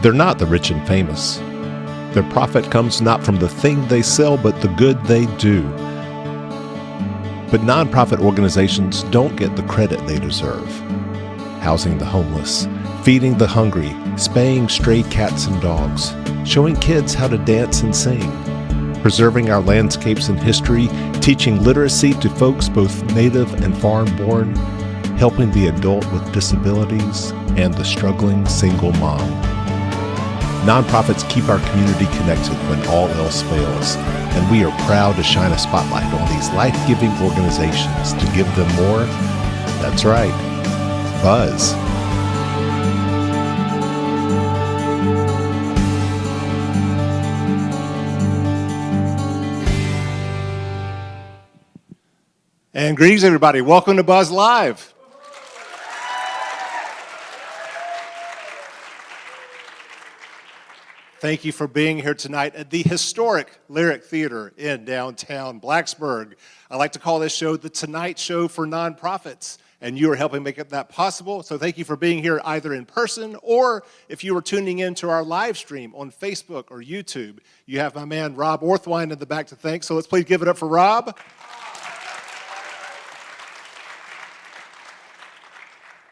They're not the rich and famous. Their profit comes not from the thing they sell, but the good they do. But nonprofit organizations don't get the credit they deserve. Housing the homeless, feeding the hungry, spaying stray cats and dogs, showing kids how to dance and sing, preserving our landscapes and history, teaching literacy to folks both native and foreign-born, helping the adult with disabilities, and the struggling single mom. Nonprofits keep our community connected when all else fails, and we are proud to shine a spotlight on these life-giving organizations to give them more. That's right, buzz. And greetings, everybody. Welcome to Buzz Live. Thank you for being here tonight at the historic Lyric Theater in downtown Blacksburg. I like to call this show the Tonight Show for Nonprofits, and you are helping make that possible. So thank you for being here either in person or if you were tuning in to our live stream on Facebook or YouTube. You have my man Rob Orthwine in the back to thank, so let's please give it up for Rob.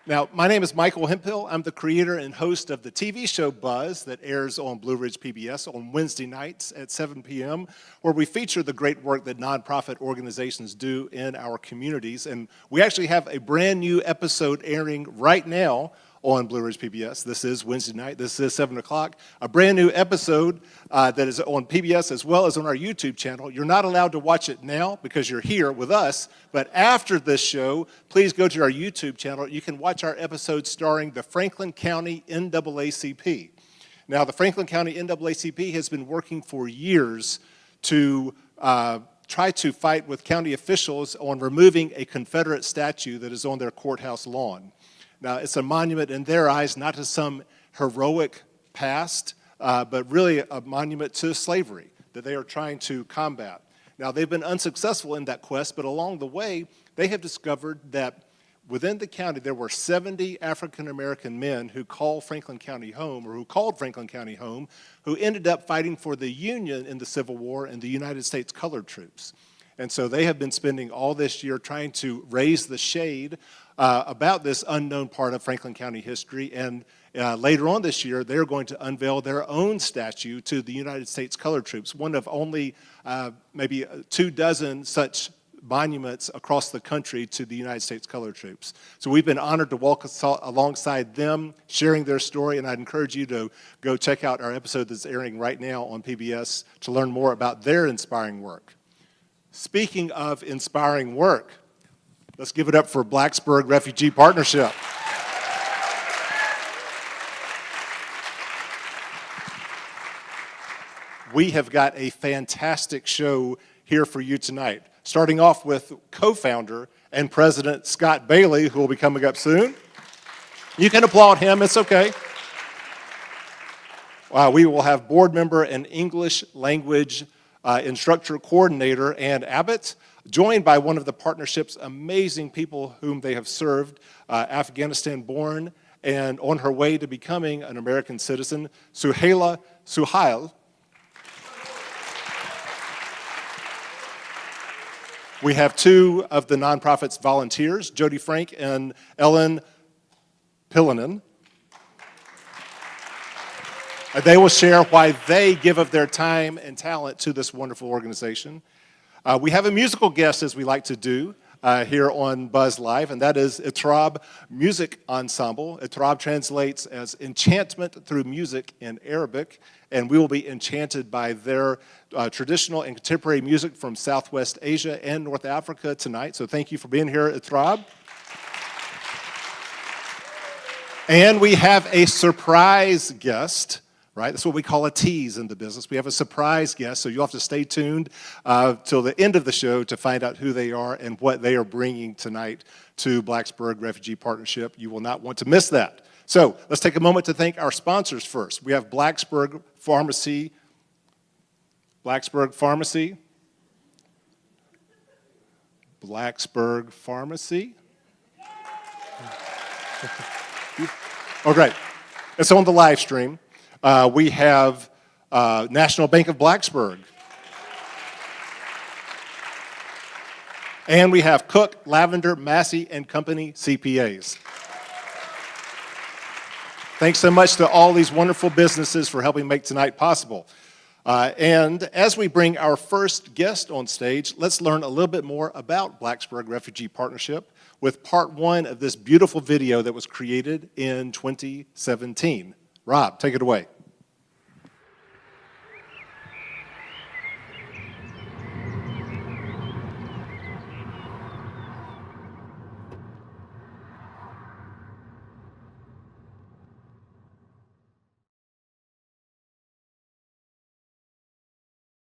Now, my name is Michael Hemphill. I'm the creator and host of the TV show Buzz that airs on Blue Ridge PBS on Wednesday nights at 7 p.m., where we feature the great work that nonprofit organizations do in our communities. And we actually have a brand new episode airing right now on Blue Ridge PBS. This is Wednesday night. This is 7 o'clock. A brand new episode that is on PBS as well as on our YouTube channel. You're not allowed to watch it now because you're here with us, but after this show, please go to our YouTube channel. You can watch our episode starring the Franklin County NAACP. Now, the Franklin County NAACP has been working for years to try to fight with county officials on removing a Confederate statue that is on their courthouse lawn. Now, it's a monument in their eyes, not to some heroic past, but really a monument to slavery that they are trying to combat. Now, they've been unsuccessful in that quest, but along the way, they have discovered that within the county, there were 70 African-American men who called Franklin County home, who ended up fighting for the Union in the Civil War and the United States colored troops. And so they have been spending all this year trying to raise the shade about this unknown part of Franklin County history. And later on this year, they're going to unveil their own statue to the United States colored troops, one of only maybe 24 such monuments across the country to the United States colored troops. So we've been honored to walk alongside them, sharing their story, and I'd encourage you to go check out our episode that's airing right now on PBS to learn more about their inspiring work. Speaking of inspiring work, let's give it up for Blacksburg Refugee Partnership. We have got a fantastic show here for you tonight, starting off with co-founder and president Scott Bailey, who will be coming up soon. You can applaud him, it's okay. We will have board member and English language instructor coordinator Ann Abbott, joined by one of the partnership's amazing people whom they have served, Afghanistan-born and on her way to becoming an American citizen, Suhail. We have two of the nonprofit's volunteers, Jody Frank and Ellen Pillanen. They will share why they give of their time and talent to this wonderful organization. We have a musical guest, as we like to do here on Buzz Live, and that is Itrab Music Ensemble. Itrab translates as enchantment through music in Arabic, and we will be enchanted by their traditional and contemporary music from Southwest Asia and North Africa tonight. So thank you for being here, Itrab. And we have a surprise guest. Right? That's what we call a tease in the business. We have a surprise guest, so you'll have to stay tuned till the end of the show to find out who they are and what they are bringing tonight to Blacksburg Refugee Partnership. You will not want to miss that. So let's take a moment to thank our sponsors first. We have Blacksburg Pharmacy. Blacksburg Pharmacy. Oh, great. It's on the live stream. We have National Bank of Blacksburg. And we have Cook, Lavender, Massey and Company CPAs. Thanks so much to all these wonderful businesses for helping make tonight possible. And as we bring our first guest on stage, let's learn a little bit more about Blacksburg Refugee Partnership with part one of this beautiful video that was created in 2017. Rob, take it away.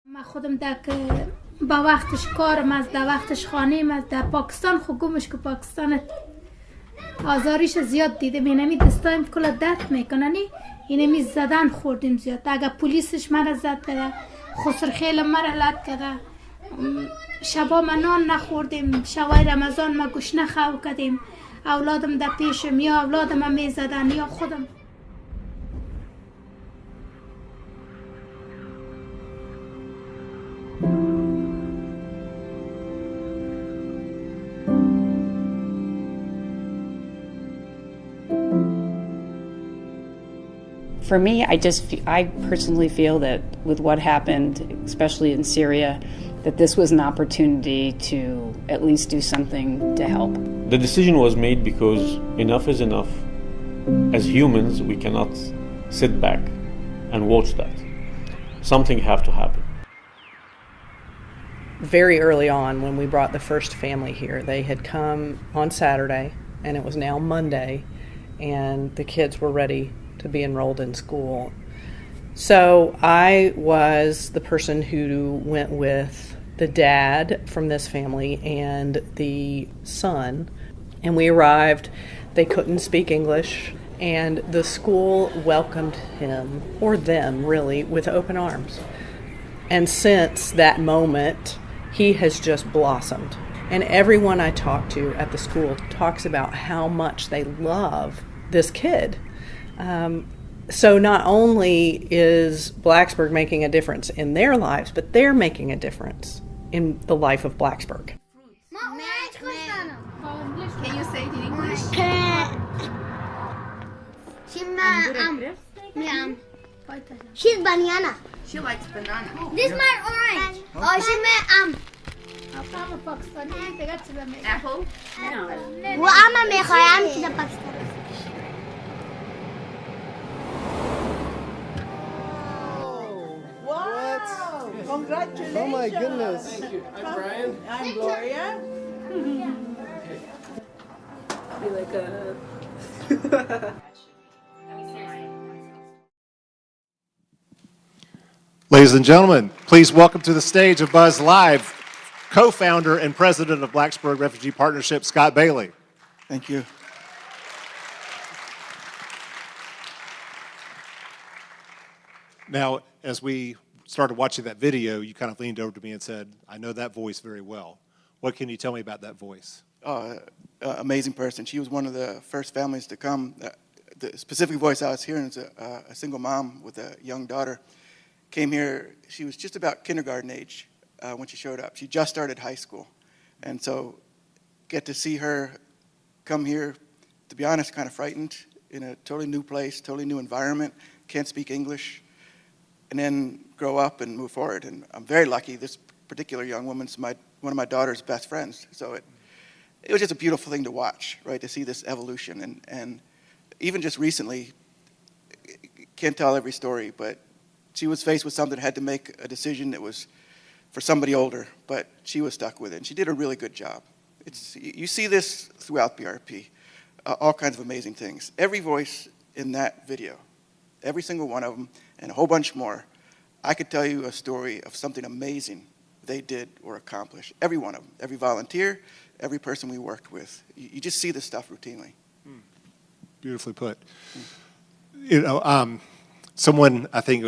ما خودم با وقتش کارم از در وقتش خانه‌ام از در پاکستان خو گمش که پاکستان آزاریش زیاد دیده اینمی دستایم کلا درد میکننی اینمی زدن خوردیم زیاد اگر پلیسش مرا زد کده خسر خیل مرا لد کده شبا ما نان نخوردیم شوای رمضان ما گوش نخو کدیم اولادم در پیشم یا اولادم میزدن یا خودم For me, I personally feel that with what happened, especially in Syria, that this was an opportunity to at least do something to help. The decision was made because enough is enough. As humans, we cannot sit back and watch that. Something have to happen. Very early on, when we brought the first family here, they had come on Saturday, and it was now Monday, and the kids were ready to be enrolled in school. So I was the person who went with the dad from this family and the son, and we arrived. They couldn't speak English, and the school welcomed him, or them really, with open arms. And since that moment, he has just blossomed. And everyone I talk to at the school talks about how much they love this kid. So not only is Blacksburg making a difference in their lives, but they're making a difference in the life of Blacksburg. Can you say it in English? She's banana. She likes banana. This is my orange. Oh, she made Apple? وأما میخوایم چیز پاکستان. Wow! Congratulations! Oh my goodness! Thank you. I'm Brian. I'm Gloria. Be like a. Ladies and gentlemen, please welcome to the stage of Buzz Live, co-founder and president of Blacksburg Refugee Partnership, Scott Bailey. Thank you. Now, as we started watching that video, you kind of leaned over to me and said, I know that voice very well. What can you tell me about that voice? Amazing person. She was one of the first families to come. The specific voice I was hearing is a single mom with a young daughter. Came here, she was just about kindergarten age when she showed up. She just started high school. And so get to see her come here, to be honest, kind of frightened, in a totally new place, totally new environment, can't speak English, and then grow up and move forward. And I'm very lucky. This particular young woman's one of my daughter's best friends. So it was just a beautiful thing to watch, right, to see this evolution. And even just recently, can't tell every story, but she was faced with something, had to make a decision that was for somebody older, but she was stuck with it. And she did a really good job. You see this throughout BRP, all kinds of amazing things. Every voice in that video, every single one of them, and a whole bunch more, I could tell you a story of something amazing they did or accomplished. Every one of them, every volunteer, every person we worked with. You just see this stuff routinely. Beautifully put. You know, someone, I think,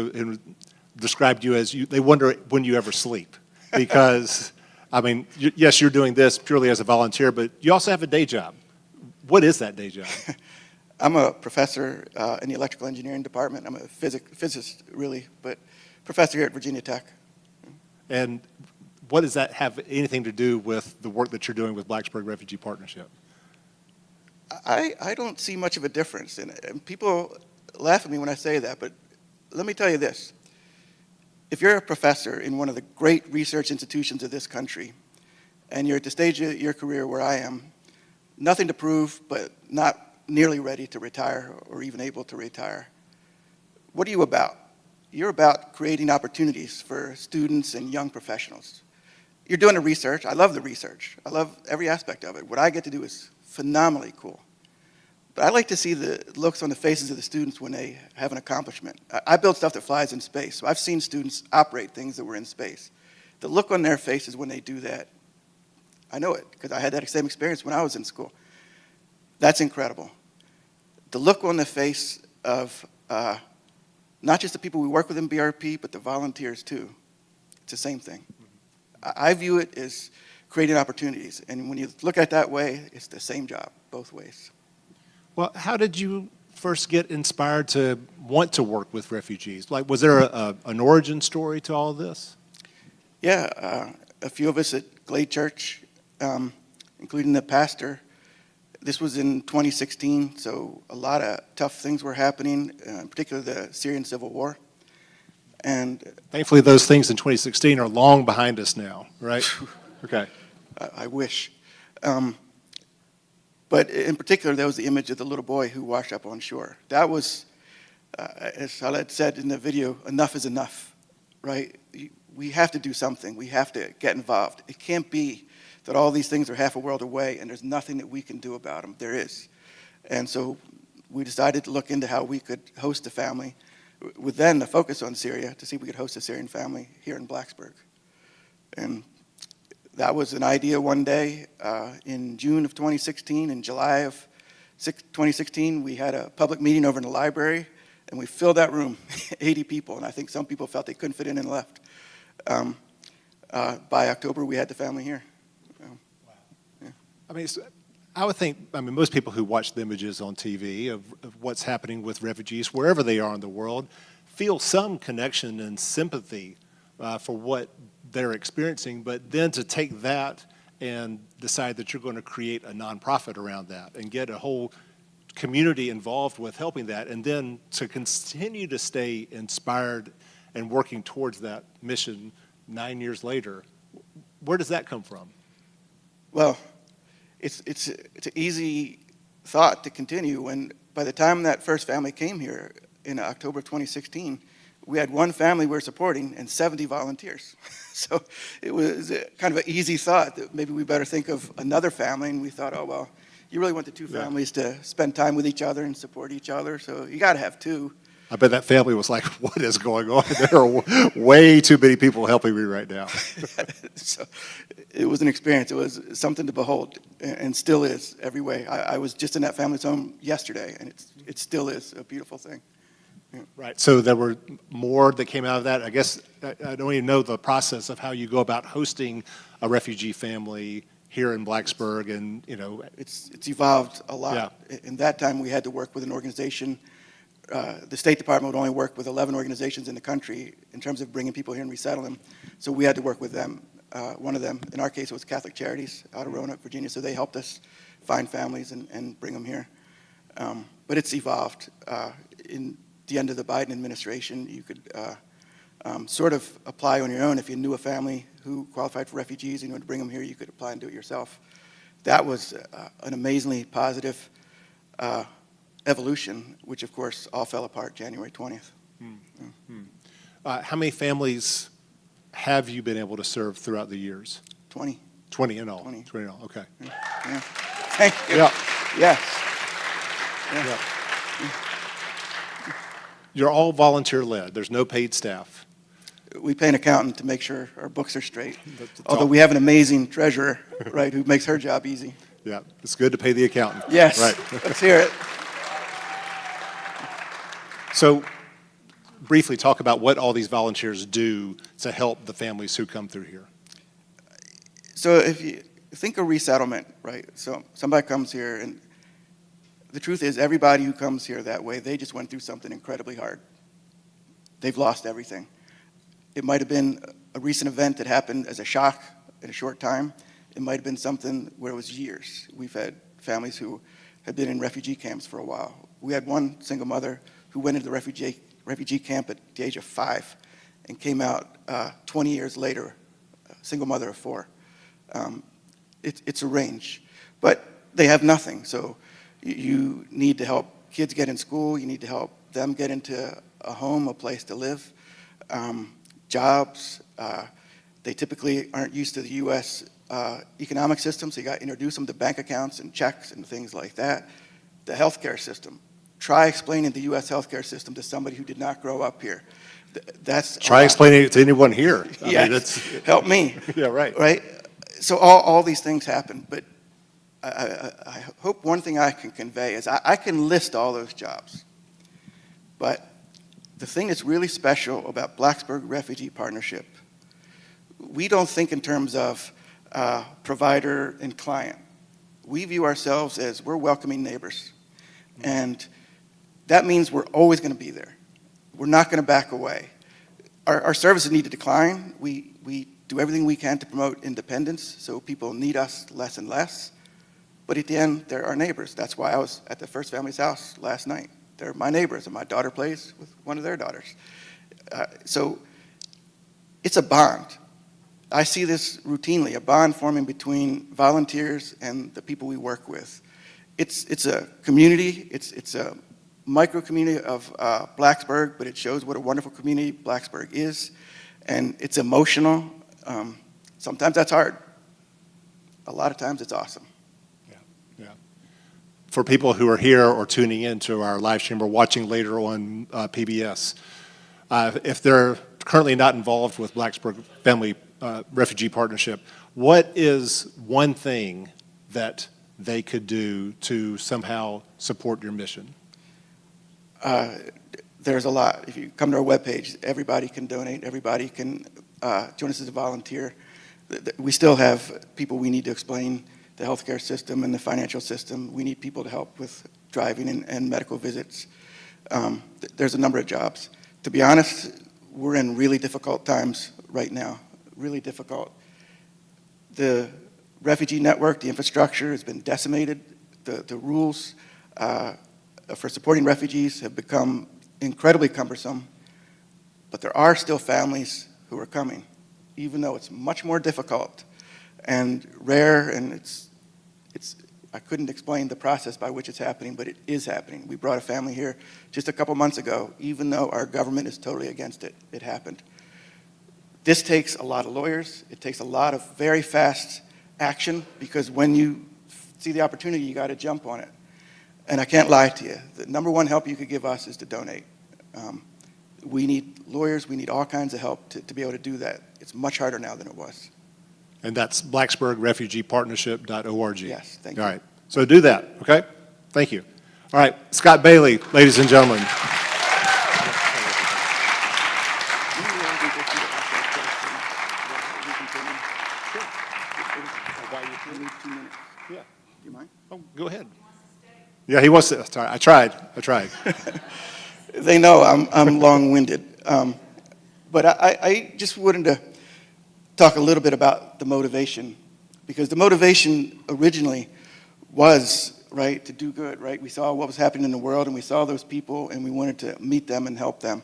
described you as, they wonder when you ever sleep. Because, I mean, yes, you're doing this purely as a volunteer, but you also have a day job. What is that day job? I'm a professor in the electrical engineering department. I'm a physicist, really, but professor here at Virginia Tech. And what does that have anything to do with the work that you're doing with Blacksburg Refugee Partnership? I don't see much of a difference in it. And people laugh at me when I say that, but let me tell you this. If you're a professor in one of the great research institutions of this country, and you're at the stage of your career where I am, nothing to prove, but not nearly ready to retire or even able to retire, what are you about? You're about creating opportunities for students and young professionals. You're doing the research. I love the research. I love every aspect of it. What I get to do is phenomenally cool. But I like to see the looks on the faces of the students when they have an accomplishment. I build stuff that flies in space, so I've seen students operate things that were in space. The look on their faces when they do that, I know it, because I had that same experience when I was in school. That's incredible. The look on the face of not just the people we work with in BRP, but the volunteers too. It's the same thing. I view it as creating opportunities, and when you look at it that way, it's the same job, both ways. Well, how did you first get inspired to want to work with refugees? Like, was there an origin story to all of this? Yeah, a few of us at Glade Church, including the pastor. This was in 2016, so a lot of tough things were happening, in particular the Syrian civil war. And thankfully, those things in 2016 are long behind us now, right? Okay. I wish. But in particular, there was the image of the little boy who washed up on shore. That was, as Khaled said in the video, enough is enough, right? We have to do something. We have to get involved. It can't be that all these things are half a world away and there's nothing that we can do about them. There is. And so we decided to look into how we could host a family with then a focus on Syria to see if we could host a Syrian family here in Blacksburg. And that was an idea one day in June of 2016. In July of 2016, we had a public meeting over in the library, and we filled that room, 80 people, and I think some people felt they couldn't fit in and left. By October, we had the family here. Yeah. I mean, I would think, most people who watch the images on TV of what's happening with refugees, wherever they are in the world, feel some connection and sympathy for what they're experiencing, but then to take that and decide that you're going to create a nonprofit around that and get a whole community involved with helping that, and then to continue to stay inspired and working towards that mission 9 years later, where does that come from? Well, it's an easy thought to continue when by the time that first family came here in October of 2016, we had one family we were supporting and 70 volunteers. So it was kind of an easy thought that maybe we better think of another family, and we thought, oh, well, you really want the two families to spend time with each other and support each other, so you got to have two. I bet that family was like, what is going on? There are way too many people helping me right now. So it was an experience. It was something to behold, and still is every way. I was just in that family's home yesterday, and it still is a beautiful thing. Yeah. Right. So there were more that came out of that. I guess I don't even know the process of how you go about hosting a refugee family here in Blacksburg, and it's evolved a lot. Yeah. In that time, we had to work with an organization. The State Department would only work with 11 organizations in the country in terms of bringing people here and resettle them. So we had to work with them. One of them, in our case, was Catholic Charities out of Roanoke, Virginia. So they helped us find families and bring them here. But it's evolved. In the end of the Biden administration, you could sort of apply on your own. If you knew a family who qualified for refugees and you wanted to bring them here, you could apply and do it yourself. That was an amazingly positive evolution, which of course all fell apart January 20th. How many families have you been able to serve throughout the years? 20. 20 in all? 20. 20 in all, okay. Yeah. Thank you. Yeah. Yes. Yeah. You're all volunteer-led. There's no paid staff. We pay an accountant to make sure our books are straight. That's Although all. we have an amazing treasurer, right, who makes her job easy. Yeah, it's good to pay the accountant. Yes. Right. Let's hear it. So briefly talk about what all these volunteers do to help the families who come through here. So if you think of resettlement, right, so somebody comes here and the truth is everybody who comes here that way, they just went through something incredibly hard. They've lost everything. It might have been a recent event that happened as a shock in a short time. It might have been something where it was years. We've had families who had been in refugee camps for a while. We had one single mother who went into the refugee camp at the age of 5 and came out 20 years later, a single mother of 4. It's a range. But they have nothing, so you need to help kids get in school. You need to help them get into a home, a place to live, jobs. They typically aren't used to the U.S. Economic system, so you got to introduce them to bank accounts and checks and things like that. The healthcare system. Try explaining the U.S. healthcare system to somebody who did not grow up here. Try explaining it to anyone here. Yes, help me. Yeah, right. Right? So all these things happen, but I hope one thing I can convey is I can list all those jobs, but the thing that's really special about Blacksburg Refugee Partnership, we don't think in terms of provider and client. We view ourselves as we're welcoming neighbors, and that means we're always going to be there. We're not going to back away. Our services need to decline. We do everything we can to promote independence, so people need us less and less. But at the end, they're our neighbors. That's why I was at the First Family's house last night. They're my neighbors, and my daughter plays with one of their daughters. So it's a bond. I see this routinely, a bond forming between volunteers and the people we work with. It's a community. It's a micro-community of Blacksburg, but it shows what a wonderful community Blacksburg is. And it's emotional. Sometimes that's hard. A lot of times it's awesome. For people who are here or tuning in to our live stream or watching later on PBS, if they're currently not involved with Blacksburg Family Refugee Partnership, what is one thing that they could do to somehow support your mission? There's a lot. If you come to our webpage, everybody can donate. Everybody can join us as a volunteer. We still have people we need to explain the healthcare system and the financial system. We need people to help with driving and medical visits. There's a number of jobs. To be honest, we're in really difficult times right now, really difficult. The refugee network, the infrastructure has been decimated. The rules for supporting refugees have become incredibly cumbersome, but there are still families who are coming, even though it's much more difficult and rare, and I couldn't explain the process by which it's happening, but it is happening. We brought a family here just a couple months ago. Even though our government is totally against it, it happened. This takes a lot of lawyers. It takes a lot of very fast action, because when you see the opportunity, you got to jump on it. And I can't lie to you. The number one help you could give us is to donate. We need lawyers. We need all kinds of help to be able to do that. It's much harder now than it was. And that's blacksburgrefugeepartnership.org. Yes, thank you. All right, so do that, okay? Thank you. All right, Scott Bailey, ladies and gentlemen. Yeah. Do you mind? Oh, go ahead. Yeah, he wants to. Sorry, I tried. They know I'm long-winded. But I just wanted to talk a little bit about the motivation, because the motivation originally was, right, to do good, right? We saw what was happening in the world, and we saw those people, and we wanted to meet them and help them.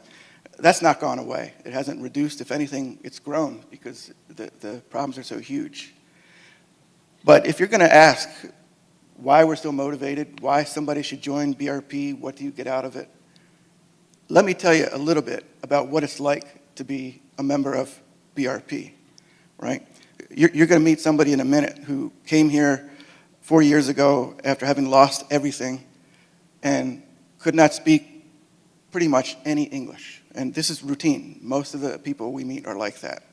That's not gone away. It hasn't reduced. If anything, it's grown, because the problems are so huge. But if you're going to ask why we're still motivated, why somebody should join BRP, what do you get out of it? Let me tell you a little bit about what it's like to be a member of BRP, right? You're going to meet somebody in a minute who came here 4 years ago after having lost everything and could not speak pretty much any English. And this is routine. Most of the people we meet are like that.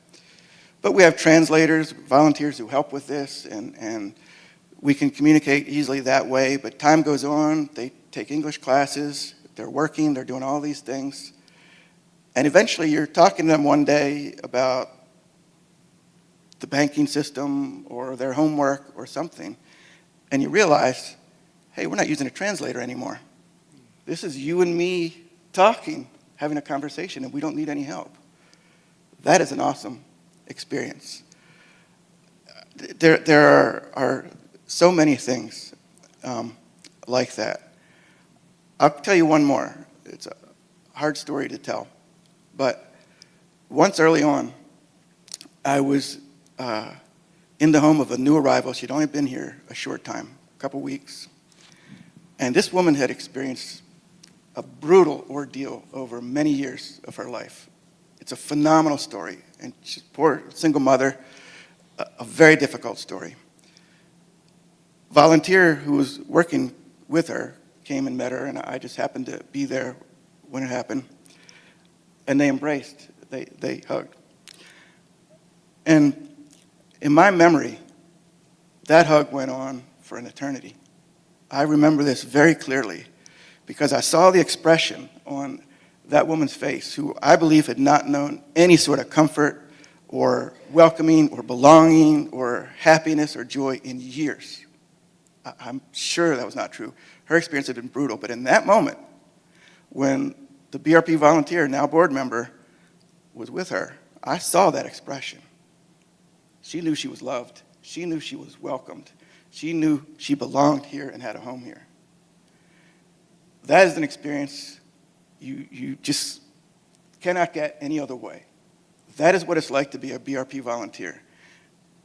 But we have translators, volunteers who help with this, and we can communicate easily that way. But time goes on, they take English classes, they're working, they're doing all these things. And eventually you're talking to them one day about the banking system or their homework or something, and you realize hey, we're not using a translator anymore. This is you and me talking, having a conversation, and we don't need any help. That is an awesome experience. There are so many things like that. I'll tell you one more. It's a hard story to tell. But once early on, I was in the home of a new arrival. She'd only been here a short time, a couple weeks. And this woman had experienced a brutal ordeal over many years of her life. It's a phenomenal story. And she's a poor single mother, a very difficult story. Volunteer who was working with her came and met her, and I just happened to be there when it happened. And they embraced, they hugged. And in my memory, that hug went on for an eternity. I remember this very clearly because I saw the expression on that woman's face, who I believe had not known any sort of comfort or welcoming or belonging or happiness or joy in years. I'm sure that was not true. Her experience had been brutal, but in that moment, when the BRP volunteer, now board member, was with her, I saw that expression. She knew she was loved. She knew she was welcomed. She knew she belonged here and had a home here. That is an experience you just cannot get any other way. That is what it's like to be a BRP volunteer.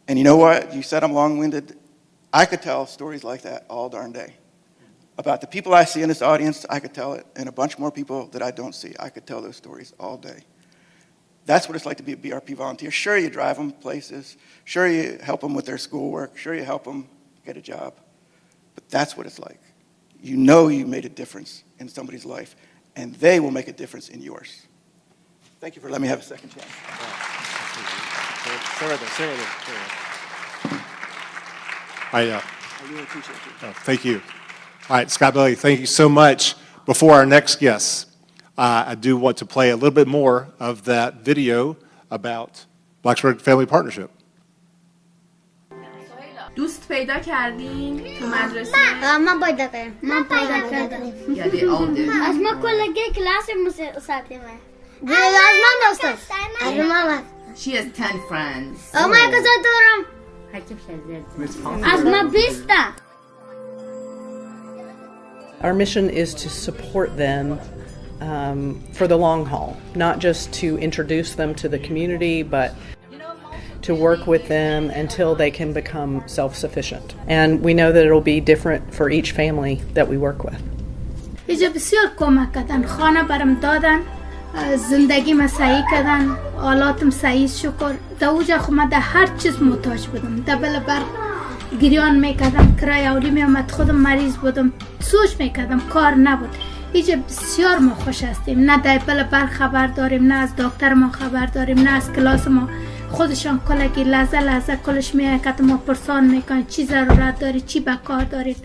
And you know what? You said I'm long-winded. I could tell stories like that all darn day. About the people I see in this audience, I could tell it, and a bunch more people that I don't see. I could tell those stories all day. That's what it's like to be a BRP volunteer. Sure, you drive them places. Sure, you help them with their schoolwork. Sure, you help them get a job. But that's what it's like. You know you made a difference in somebody's life, and they will make a difference in yours. Thank you for letting me have a second chance. I really appreciate it. thank you. All right, Scott Bailey, thank you so much. Before our next guest, I do want to play a little bit more of that video about Blacksburg Family Partnership. دوست پیدا کردین تو مدرسه؟ نه من پیدا کردم. من پیدا کردم. یادی oldu. از ما کلگی کلاس مسافریم. از من دوست. از من. She has 10 friends. اما کجا دارم؟ از ما 20. Our mission is to support them for the long haul, not just to introduce them to the community, but to work with them until they can become self-sufficient. And we know that it'll be different for each family that we work with. اینجا بسیار کمک کردن، خانه برم دادن، زندگی ما صحیح کردن، حالاتم صحیح شکر. در اوجا خو من در هر چیز محتاج بودم. در بل بر گریان میکردم، کرای اولی میامد، خودم مریض بودم، سوچ میکردم، کار نبود. اینجا بسیار ما خوش هستیم، نه در بل بر خبر داریم، نه از دکتر ما خبر داریم، نه از کلاس ما. خودشان کلکی لحظه کلش میاد که ما پرسان میکنن چی ضرورت داری، چی بکار دارید،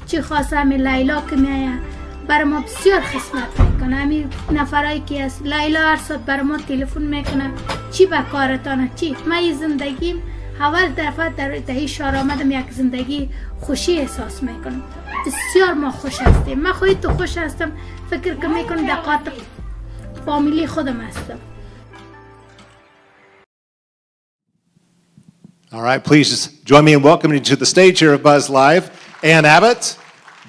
چی خواسته. همین لیلا که میاد برای ما بسیار خدمت میکنه. همین نفرایی که از لیلا هر ساعت برای ما تلفن میکنه چی بکارتانه، چی. من این زندگیم اول دفعه در این شهر آمدم، یک زندگی خوشی احساس میکنم. بسیار ما خوش هستیم. من خودی تو خوش هستم، فکر که میکنم در قاطع فامیلی خودم هستم. All right, please join me in welcoming to the stage here of Buzz Live, Ann Abbott,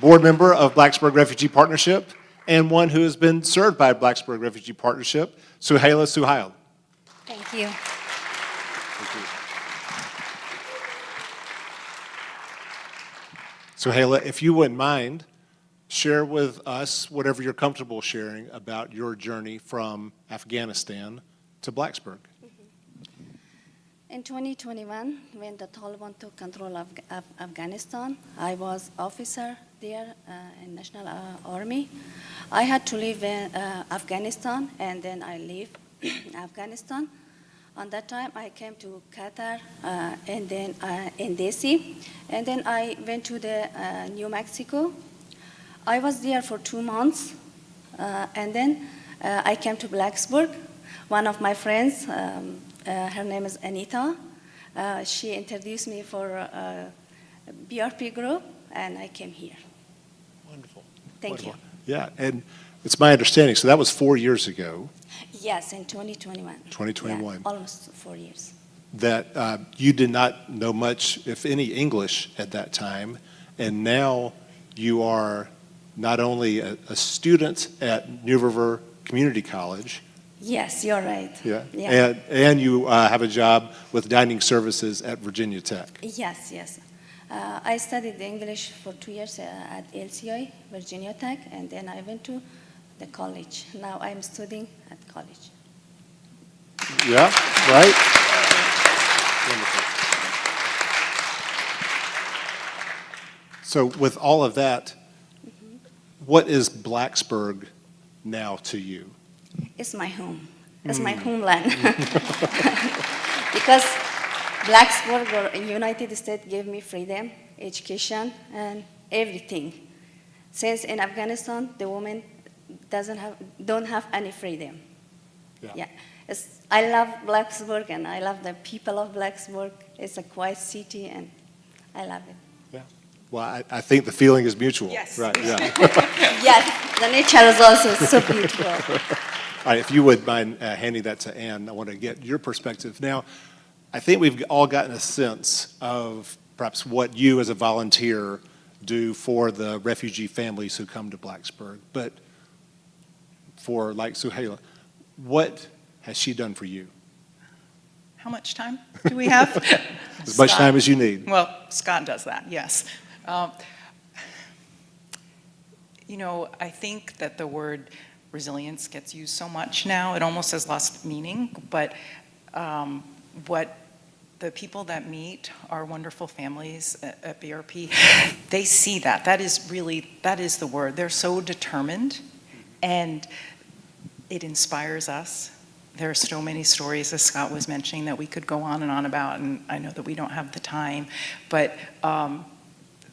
board member of Blacksburg Refugee Partnership, and one who has been served by Blacksburg Refugee Partnership, Suhaila Suhail. Thank you. Suhaila, if you wouldn't mind, share with us whatever you're comfortable sharing about your journey from Afghanistan to Blacksburg. In 2021, when the Taliban took control of Afghanistan, I was officer there in National Army. I had to leave Afghanistan, and then I leave Afghanistan. On that time, I came to Qatar, and then in DC, and then I went to the New Mexico. I was there for 2 months, and then I came to Blacksburg. One of my friends, her name is Anita. She introduced me for a BRP group, and I came here. Thank you. Yeah, and it's my understanding, so that was 4 years ago, Yes, in 2021. 2021. Yeah, almost 4 years. that you did not know much, if any, English at that time, and now you are not only a student at New River Community College. Yes, you're right. Yeah. Yeah. And you have a job with dining services at Virginia Tech. Yes, yes. I studied English for 2 years at LCI, Virginia Tech, and then I went to the college. Now I'm studying at college. Yeah, right? Wonderful. So with all of that, what is Blacksburg now to you? It's my home. It's my homeland. Because Blacksburg or United States gave me freedom, education, and everything. Since in Afghanistan, the women don't have any freedom. Yeah. I love Blacksburg, and I love the people of Blacksburg. It's a quiet city, and I love it. Yeah. Well, I think the feeling is mutual. Yes. Right, yeah. Yes, the nature is also so beautiful. All right, if you would mind handing that to Ann, I want to get your perspective. Now, I think we've all gotten a sense of perhaps what you as a volunteer do for the refugee families who come to Blacksburg. But for like Suhaila, what has she done for you? How much time do we have? As much time as you need. Well, Scott does that, yes. You know, I think that the word resilience gets used so much now, it almost has lost meaning, but what the people that meet our wonderful families at BRP, they see that. That is the word. They're so determined, and it inspires us. There are so many stories, as Scott was mentioning, that we could go on and on about, and I know that we don't have the time, but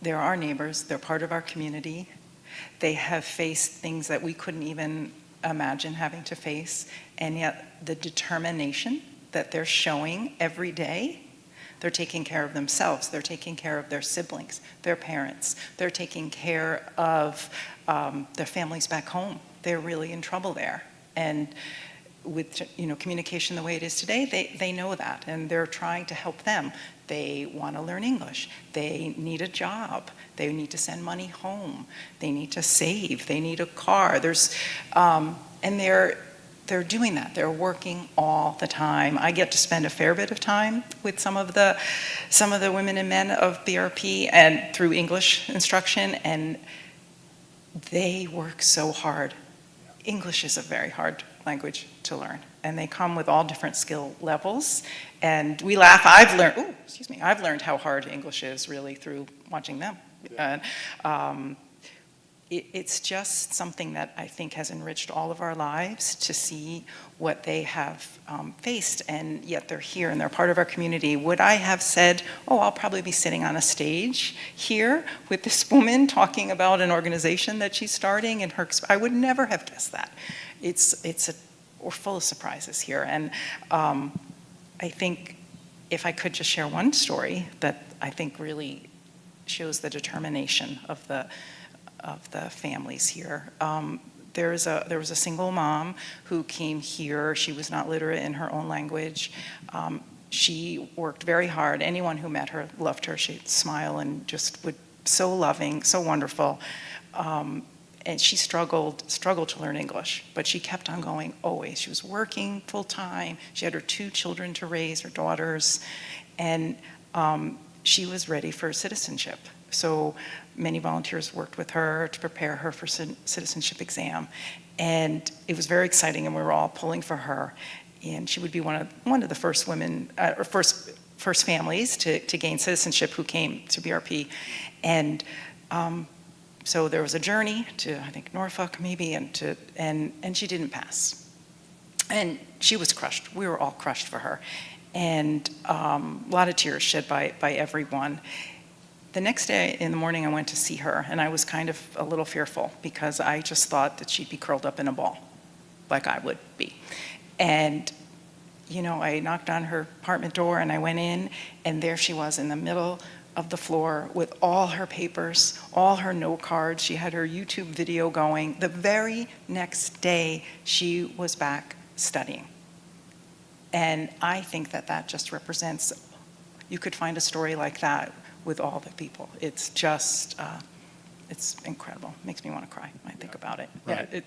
they're our neighbors, they're part of our community. They have faced things that we couldn't even imagine having to face, and yet the determination that they're showing every day, they're taking care of themselves, they're taking care of their siblings, their parents, they're taking care of their families back home. They're really in trouble there. And with communication the way it is today, they know that, and they're trying to help them. They want to learn English. They need a job. They need to send money home. They need to save. They need a car. And they're doing that. They're working all the time. I get to spend a fair bit of time with some of the women and men of BRP and through English instruction, and they work so hard. English is a very hard language to learn, and they come with all different skill levels, and we laugh. I've learned how hard English is really through watching them. And it's just something that I think has enriched all of our lives to see what they have faced, and yet they're here and they're part of our community. Would I have said, oh, I'll probably be sitting on a stage here with this woman talking about an organization that she's starting, and I would never have guessed that. We're full of surprises here, and I think if I could just share one story that I think really shows the determination of the families here. There was a single mom who came here. She was not literate in her own language. She worked very hard. Anyone who met her loved her. She'd smile and just so loving, so wonderful. And she struggled to learn English, but she kept on going always. She was working full time. She had her 2 children to raise, her daughters, and she was ready for citizenship. So many volunteers worked with her to prepare her for citizenship exam, and it was very exciting, and we were all pulling for her. And she would be one of the first women, or first families to gain citizenship who came to BRP, and so there was a journey to, I think, Norfolk maybe, and she didn't pass, and she was crushed. We were all crushed for her, and a lot of tears shed by everyone. The next day in the morning, I went to see her, and I was kind of a little fearful because I just thought that she'd be curled up in a ball, like I would be. And, I knocked on her apartment door, and I went in, and there she was in the middle of the floor with all her papers, all her note cards. She had her YouTube video going. The very next day, she was back studying. And I think that that just represents, you could find a story like that with all the people. It's just, it's incredible. Makes me want to cry when I think about it. Right. Yeah,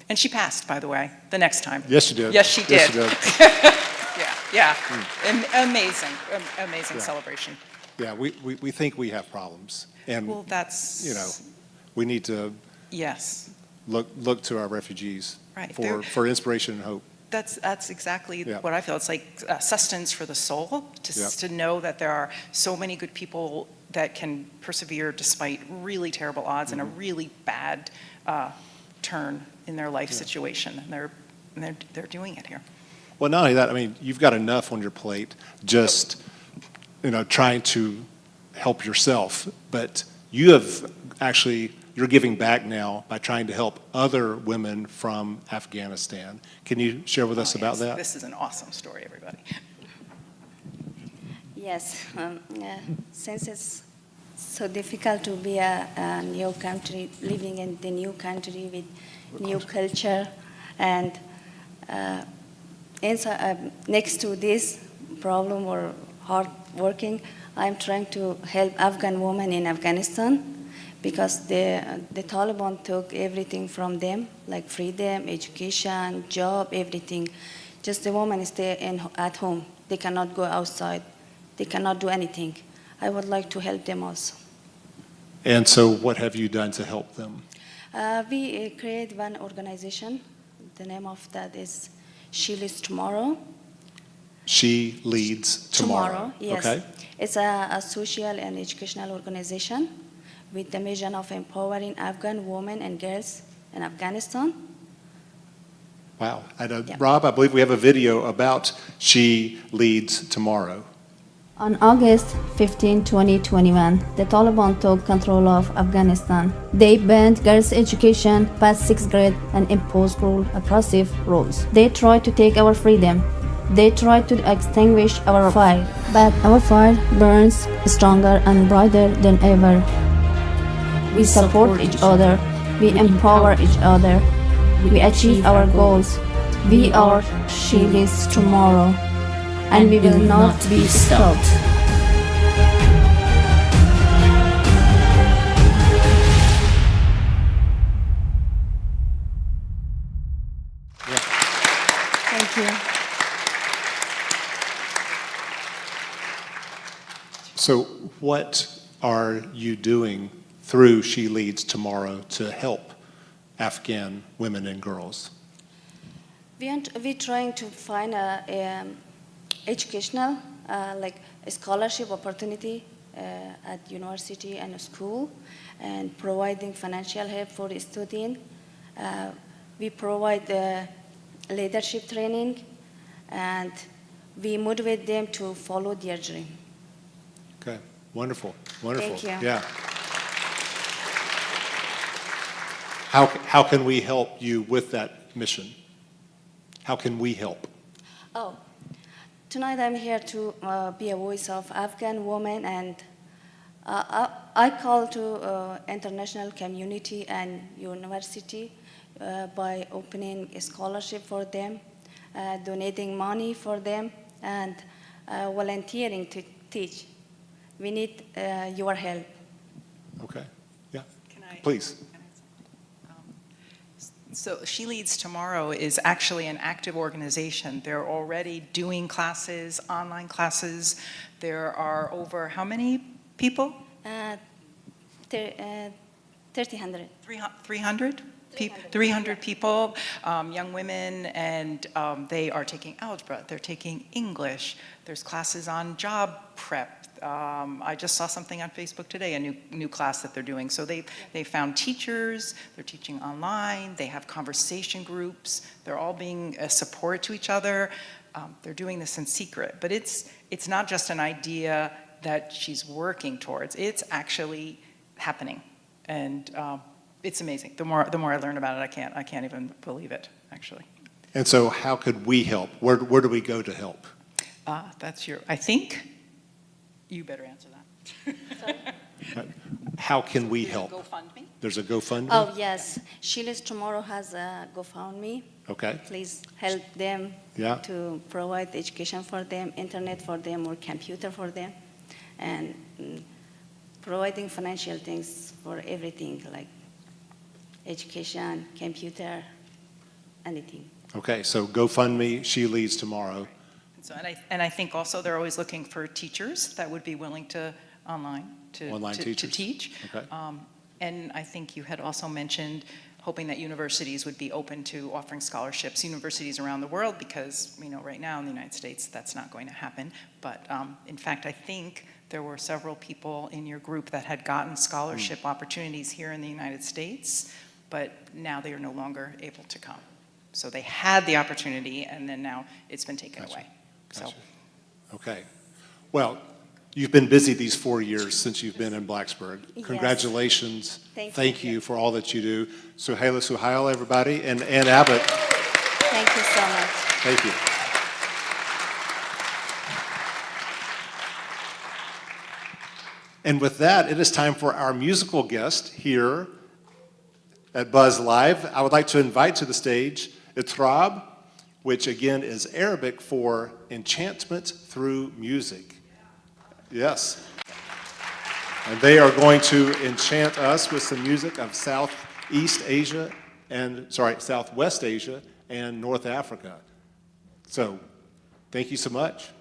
and she passed, by the way, the next time. Yes, she did. Yes, she did. Yes, she did. Yeah. Amazing celebration. Yeah, we think we have problems. And, Well, that's, you know, we need to yes, look to our refugees Right. for inspiration and hope. that's exactly Yeah. what I feel. It's like sustenance for the soul, to know that there are so many good people that can persevere despite really terrible odds and a really bad turn in their life situation, and they're doing it here. Well, not only that, I mean, you've got enough on your plate just, you know, trying to help yourself, but you have actually, you're giving back now by trying to help other women from Afghanistan. Can you share with us about that? This is an awesome story, everybody. Yes, since it's so difficult to be a new country, living in the new country with new culture, and next to this problem or hard working, I'm trying to help Afghan women in Afghanistan because the Taliban took everything from them, like freedom, education, job, everything. Just the women stay at home. They cannot go outside. They cannot do anything. I would like to help them also. And so what have you done to help them? We create one organization. The name of that is She Leads Tomorrow. She Leads Tomorrow. Yes. Okay. It's a social and educational organization with the mission of empowering Afghan women and girls in Afghanistan. Wow. And, Yeah. Rob, I believe we have a video about She Leads Tomorrow. On August 15, 2021, the Taliban took control of Afghanistan. They banned girls' education past 6th grade and imposed cruel, oppressive rules. They tried to take our freedom. They tried to extinguish our fire. But our fire burns stronger and brighter than ever. We support each other. We empower each other. We achieve our goals. We are She Leads Tomorrow. And we will not be stopped. Thank you. So what are you doing through She Leads Tomorrow to help Afghan women and girls? We're trying to find a educational, like a scholarship opportunity at university and school, and providing financial help for the student. We provide leadership training, and we motivate them to follow their dream. Okay, wonderful, wonderful. Thank you. Yeah. How can we help you with that mission? How can we help? Oh, tonight I'm here to be a voice of Afghan women, and I call to international community and university by opening a scholarship for them, donating money for them, and volunteering to teach. We need your help. Okay, yeah, please. So She Leads Tomorrow is actually an active organization. They're already doing classes, online classes. There are over how many people? 300. 300? 300 people, young women, and they are taking algebra, they're taking English, there's classes on job prep. I just saw something on Facebook today, a new class that they're doing. So they found teachers, they're teaching online, they have conversation groups, they're all being a support to each other. They're doing this in secret, but it's not just an idea that she's working towards, it's actually happening. And it's amazing. The more I learn about it, I can't even believe it, actually. And so how could we help? Where do we go to help? I think you better answer that. How can we help? GoFundMe? There's a GoFundMe? Oh, yes. Sheila's tomorrow has a GoFundMe. Okay. Please help them Yeah. to provide education for them, internet for them, or computer for them, and providing financial things for everything, like education, computer, anything. Okay, so GoFundMe, she leads tomorrow. So, and I think also they're always looking for teachers that would be willing to to teach. Okay. And I think you had also mentioned hoping that universities would be open to offering scholarships, universities around the world, because right now in the United States that's not going to happen. But in fact, I think there were several people in your group that had gotten scholarship opportunities here in the United States, but now they are no longer able to come. So they had the opportunity, and then now it's been taken away. So. Okay. Well, you've been busy these 4 years since you've been in Blacksburg. Yes. Congratulations. Thank you. For all that you do. Suhaila Suhail, everybody, and Ann Abbott. Thank you so much. Thank you. And with that, it is time for our musical guest here at Buzz Live. I would like to invite to the stage Itrab, which again is Arabic for enchantment through music. Yes. And they are going to enchant us with some music of Southwest Asia and North Africa. So, thank you so much.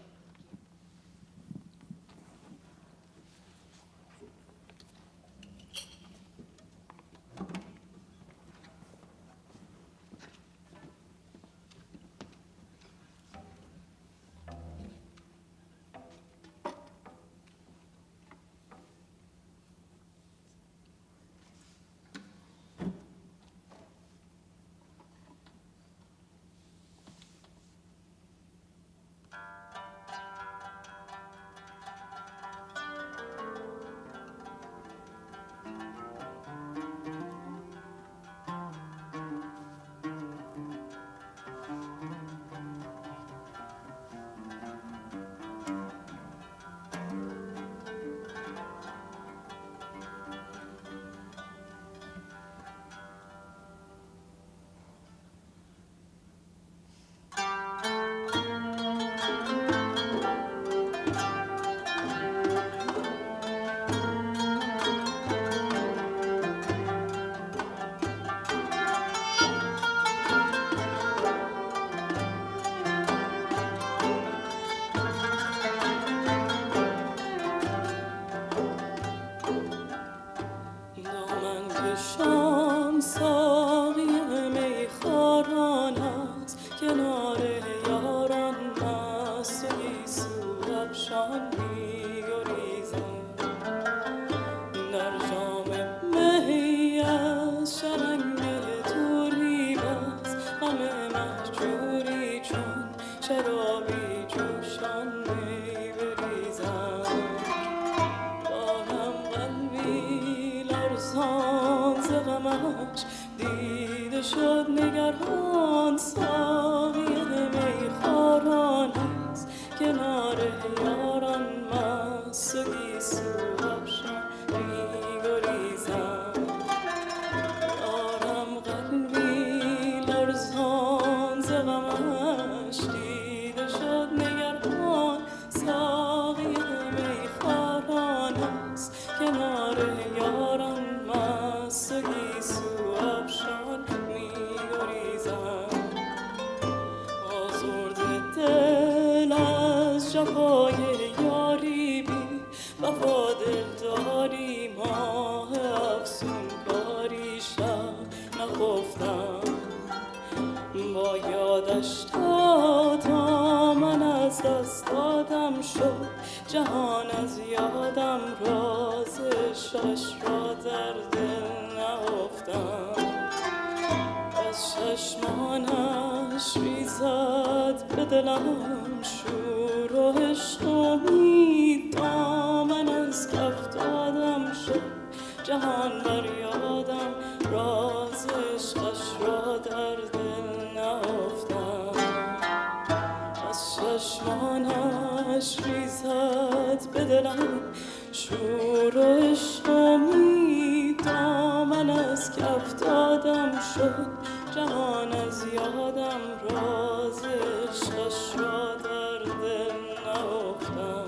شور و شامی دامن از کف دادم شد جهان از یادم راز عشقش را در دل نهفتم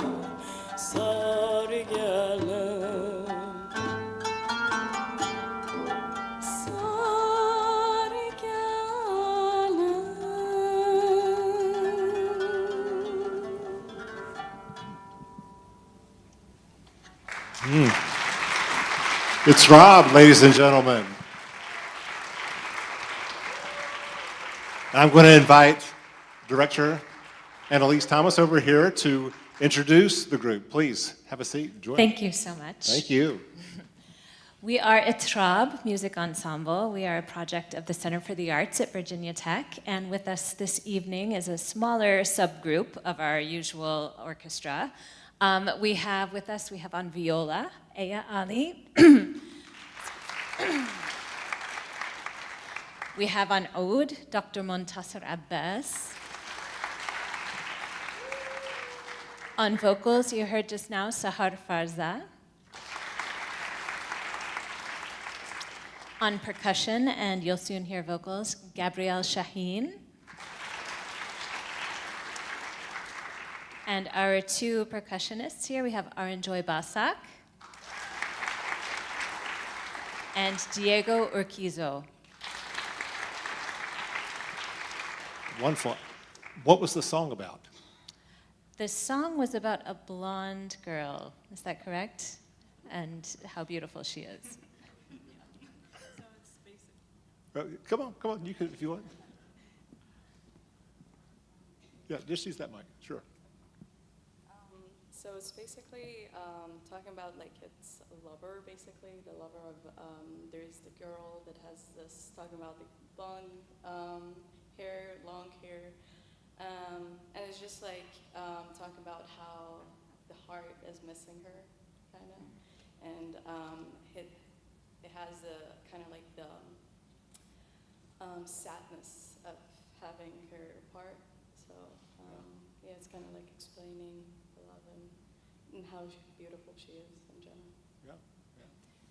ساری گلم ساری گلم It's Rob, ladies and gentlemen. I'm going to invite Director Annalise Thomas over here to introduce the group. Please have a seat. Join. Thank you so much. Thank you. We are Etrab Music Ensemble. We are a project of the Center for the Arts at Virginia Tech, and with us this evening is a smaller subgroup of our usual orchestra. We have on viola, Aya Ali. We have on oud, Dr. Montasser Abbas. On vocals, you heard just now, Sahar Farza. On percussion, and you'll soon hear vocals, Gabrielle Shaheen. And our two percussionists here, we have Aranjoy Basak and Diego Urquizo. Wonderful. What was the song about? The song was about a blonde girl, is that correct? And how beautiful she is. Come on, you can if you want. Yeah, just use that mic, sure. So it's basically talking about like it's a lover, basically the lover of. There's the girl that has this talking about the blonde hair, long hair, and it's just like talking about how the heart is missing her, kind of, and it has a kind of like the sadness of having her apart. So yeah, it's kind of like explaining the love and how beautiful she is in general. Yeah.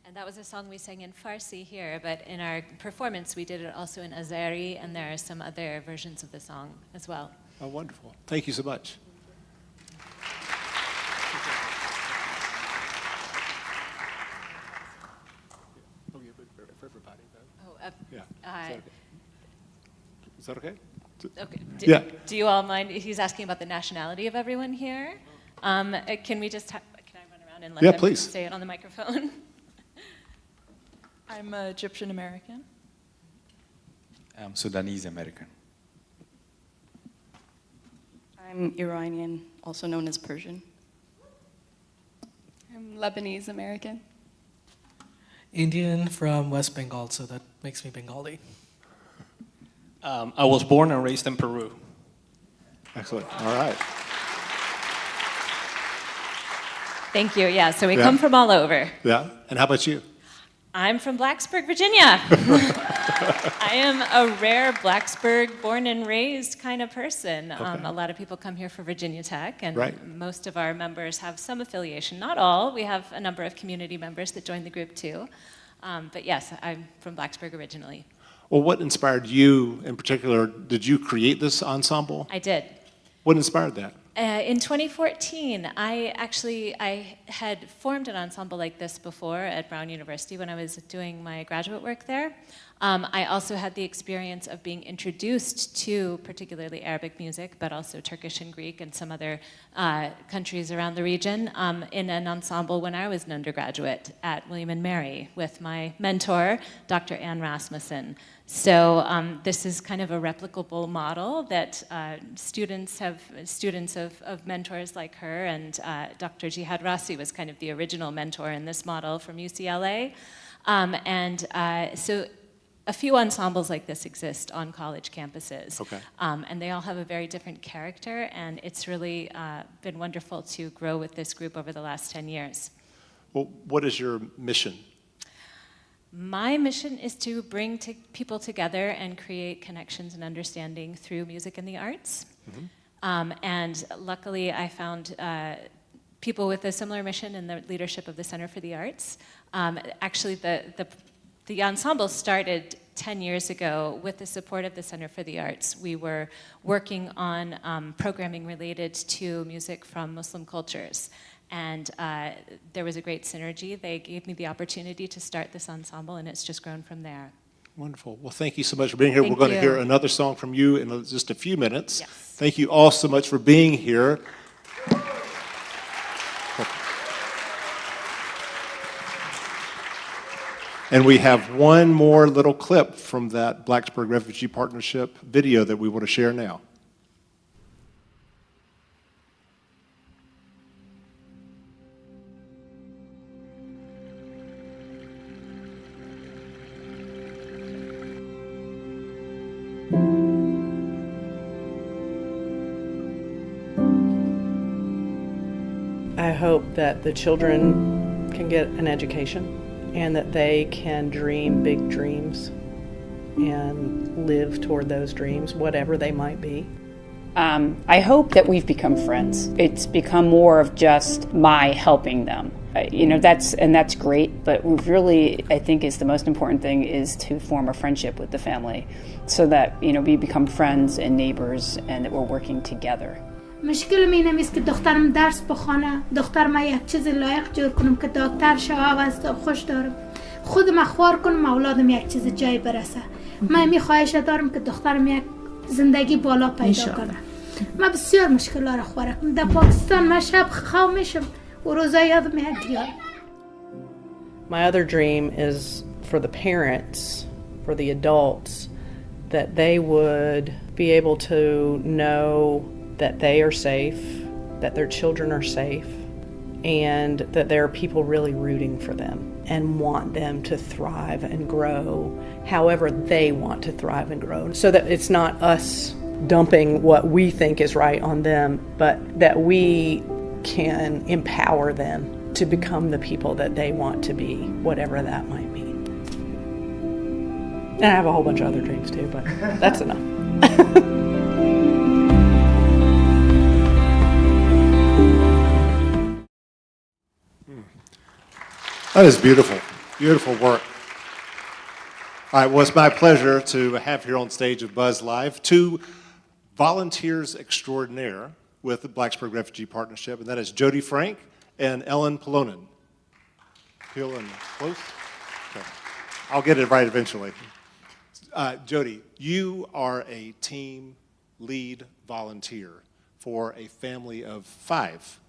And that was a song we sang in Farsi here, but in our performance we did it also in Azeri, and there are some other versions of the song as well. Oh, wonderful. Thank you so much. For everybody, though. Oh, yeah. Is that okay? Okay. Yeah. Do you all mind? He's asking about the nationality of everyone here. Can we just can I run around and let them please. say it on the microphone? I'm Egyptian American. I'm Sudanese American. I'm Iranian, also known as Persian. I'm Lebanese American. Indian from West Bengal, so that makes me Bengali. I was born and raised in Peru. Excellent. All right. Thank you. Yeah, so we come from all over. Yeah. And how about you? I'm from Blacksburg, Virginia. I am a rare Blacksburg born and raised kind of person. Okay. A lot of people come here for Virginia Tech, and right. most of our members have some affiliation. Not all. We have a number of community members that join the group too. But yes, I'm from Blacksburg originally. Well, what inspired you in particular? Did you create this ensemble? I did. What inspired that? In 2014, I had formed an ensemble like this before at Brown University when I was doing my graduate work there. I also had the experience of being introduced to particularly Arabic music, but also Turkish and Greek and some other countries around the region in an ensemble when I was an undergraduate at William & Mary with my mentor, Dr. Ann Rasmussen. So this is kind of a replicable model that students of mentors like her, and Dr. Jihad Rassi was kind of the original mentor in this model from UCLA. So a few ensembles like this exist on college campuses. Okay. And they all have a very different character, and it's really been wonderful to grow with this group over the last 10 years. Well, what is your mission? My mission is to bring people together and create connections and understanding through music and the arts. Mm-hmm. And luckily I found people with a similar mission in the leadership of the Center for the Arts. Actually, the ensemble started 10 years ago with the support of the Center for the Arts. We were working on programming related to music from Muslim cultures. And there was a great synergy. They gave me the opportunity to start this ensemble, and it's just grown from there. Wonderful. Well, thank you so much for being here. Thank We're going to you. hear another song from you in just a few minutes. Yes. Thank you all so much for being here. And we have one more little clip from that Blacksburg Refugee Partnership video that we want to share now. I hope that the children can get an education and that they can dream big dreams and live toward those dreams, whatever they might be. I hope that we've become friends. It's become more of just my helping them. That's great, but really, I think is the most important thing is to form a friendship with the family so that, we become friends and neighbors and that we're working together. مشکل اینم است که دخترم درس بخونه، دخترم یک چیز لایق جور کنم که دکتر شه و خوش دارم، خودم خوار کنم اولادم یک چیز جای برسه. من می خواهش دارم که دخترم یک زندگی بالا پیدا کنه. من بسیار مشکلات را خواره کنم. در پاکستان من شب خواب میشم و روزا یادم یک دیار. My other dream is for the parents, for the adults, that they would be able to know that they are safe, that their children are safe, and that there are people really rooting for them and want them to thrive and grow however they want to thrive and grow. So that it's not us dumping what we think is right on them, but that we can empower them to become the people that they want to be, whatever that might be. And I have a whole bunch of other dreams too, but that's enough. That is beautiful, beautiful work. All right, well, it's my pleasure to have here on stage at Buzz Live two volunteers extraordinaire with the Blacksburg Refugee Partnership, and that is Jody Frank and Ellen Polonen. Peel and close? Okay. I'll get it right eventually. Jody, you are a team lead volunteer for a family of 5.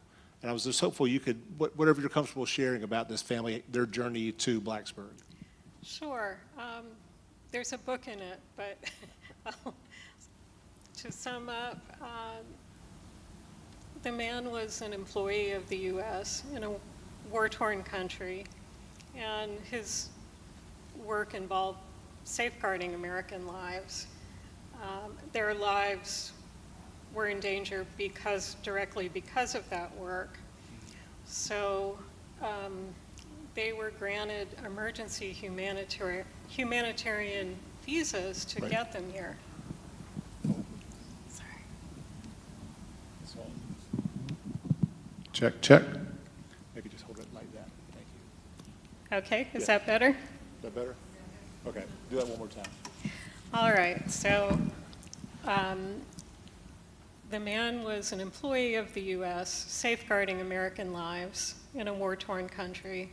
And I was just hopeful you could, whatever you're comfortable sharing about this family, their journey to Blacksburg. Sure. There's a book in it, but to sum up, the man was an employee of the U.S. in a war-torn country, and his work involved safeguarding American lives. Their lives were in danger directly because of that work. So they were granted emergency humanitarian visas to get them here. Sorry. Check, check. Maybe just hold it like that. Thank you. Okay, is that better? Is that better? Okay, do that one more time. All right, so the man was an employee of the U.S. safeguarding American lives in a war-torn country,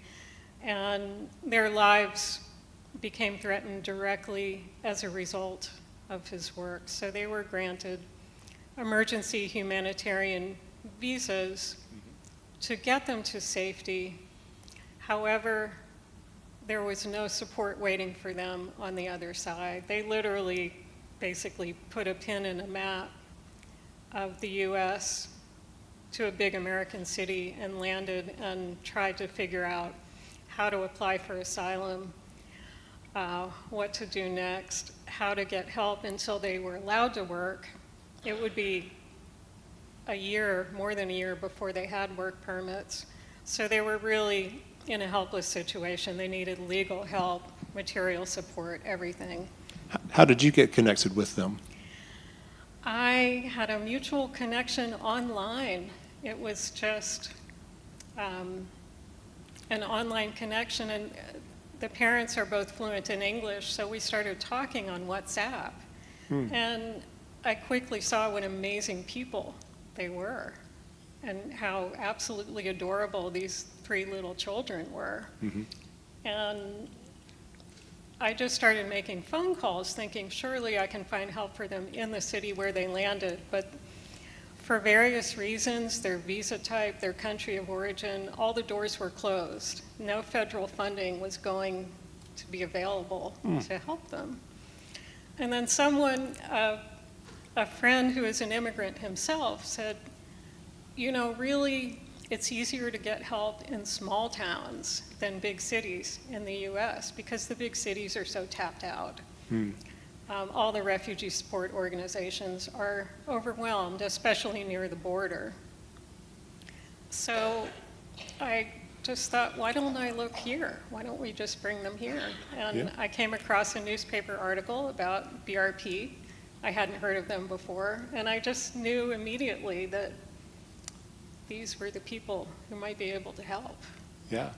and their lives became threatened directly as a result of his work. So they were granted emergency humanitarian visas to get them to safety. However, there was no support waiting for them on the other side. They literally basically put a pin in a map of the U.S. to a big American city and landed and tried to figure out how to apply for asylum, what to do next, how to get help until they were allowed to work. It would be a year, more than a year, before they had work permits. So they were really in a helpless situation. They needed legal help, material support, everything. How did you get connected with them? I had a mutual connection online. It was just an online connection, and the parents are both fluent in English, so we started talking on WhatsApp. And I quickly saw what amazing people they were and how absolutely adorable these 3 little children were. And I just started making phone calls thinking surely I can find help for them in the city where they landed. But for various reasons, their visa type, their country of origin, all the doors were closed. No federal funding was going to be available to help them. And then someone, a friend who is an immigrant himself, said, you know, really, it's easier to get help in small towns than big cities in the US because the big cities are so tapped out. All the refugee support organizations are overwhelmed, especially near the border. So I just thought, why don't I look here? Why don't we just bring them here? And I came across a newspaper article about BRP. I hadn't heard of them before, and I just knew immediately that these were the people who might be able to help. Yeah.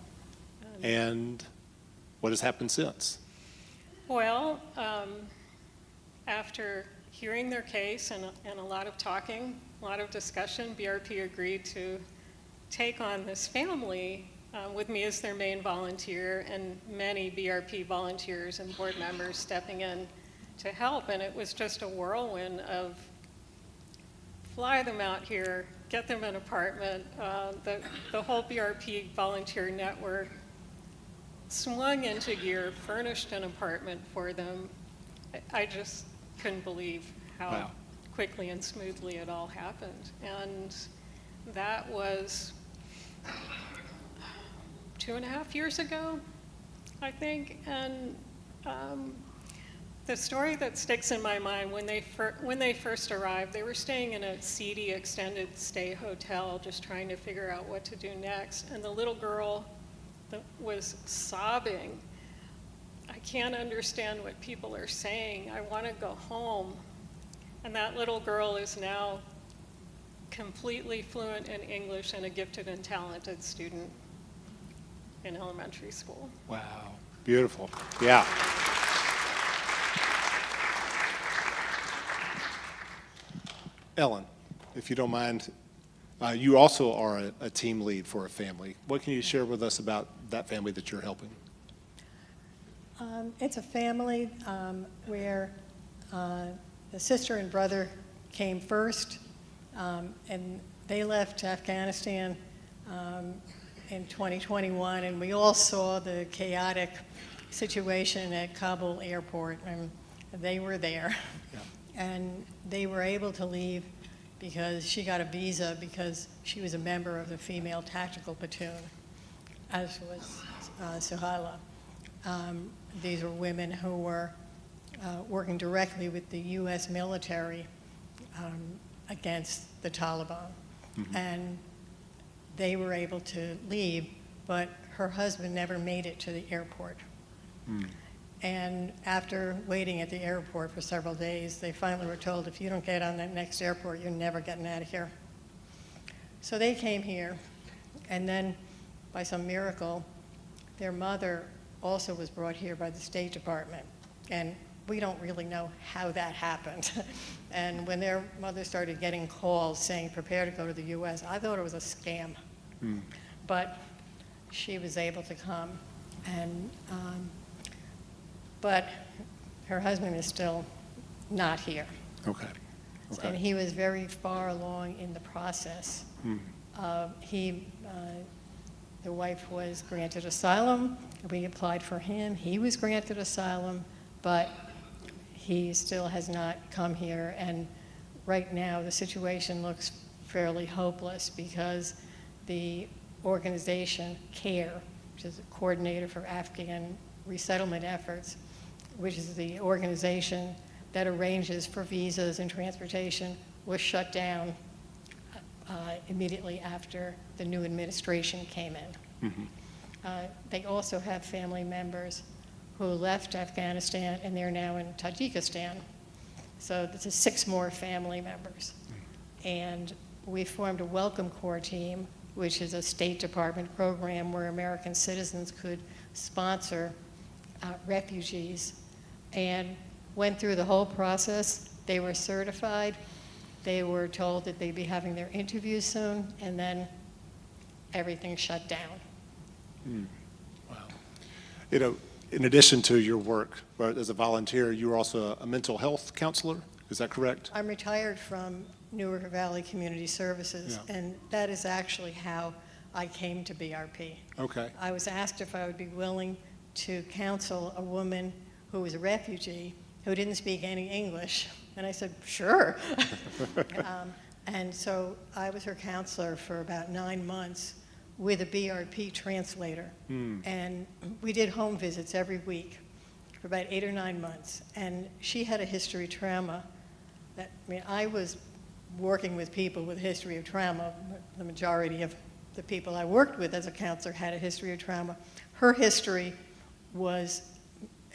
And what has happened since? Well, after hearing their case and a lot of talking, a lot of discussion, BRP agreed to take on this family with me as their main volunteer and many BRP volunteers and board members stepping in to help. And it was just a whirlwind of fly them out here, get them an apartment. The whole BRP volunteer network swung into gear, furnished an apartment for them. I just couldn't believe how quickly and smoothly it all happened. And that was 2.5 years ago, I think. And the story that sticks in my mind, when they first arrived, they were staying in a seedy extended stay hotel, just trying to figure out what to do next. And the little girl was sobbing. I can't understand what people are saying. I want to go home. And that little girl is now completely fluent in English and a gifted and talented student in elementary school. Wow, beautiful. Yeah. Ellen, if you don't mind, you also are a team lead for a family. What can you share with us about that family that you're helping? It's a family where the sister and brother came first, and they left Afghanistan in 2021, and we all saw the chaotic situation at Kabul airport, and they were there. And they were able to leave because she got a visa because she was a member of the female tactical platoon, as was Suhaila. These were women who were working directly with the U.S. military against the Taliban. And they were able to leave, but her husband never made it to the airport. And after waiting at the airport for several days, they finally were told, if you don't get on that next airport, you're never getting out of here. So they came here, and then by some miracle, their mother also was brought here by the State Department. And we don't really know how that happened. And when their mother started getting calls saying, prepare to go to the US, I thought it was a scam. But she was able to come. And but her husband is still not here. Okay. And he was very far along in the process. The wife was granted asylum. We applied for him. He was granted asylum, but he still has not come here. And right now, the situation looks fairly hopeless because the organization CARE, which is a coordinator for Afghan resettlement efforts, which is the organization that arranges for visas and transportation, was shut down immediately after the new administration came in. They also have family members who left Afghanistan and they're now in Tajikistan. So this is 6 more family members. And we formed a Welcome Corps team which is a State Department program where American citizens could sponsor refugees, and went through the whole process. They were certified. They were told that they'd be having their interviews soon, and then everything shut down. Wow. You know, in addition to your work as a volunteer, you were also a mental health counselor. Is that correct? I'm retired from Newark Valley Community Services, and that is actually how I came to BRP. Okay. I was asked if I would be willing to counsel a woman who was a refugee who didn't speak any English, and I said, sure. And so I was her counselor for about 9 months with a BRP translator, and we did home visits every week for about 8 or 9 months, and she had a history of trauma. I was working with people with a history of trauma. The majority of the people I worked with as a counselor had a history of trauma. Her history was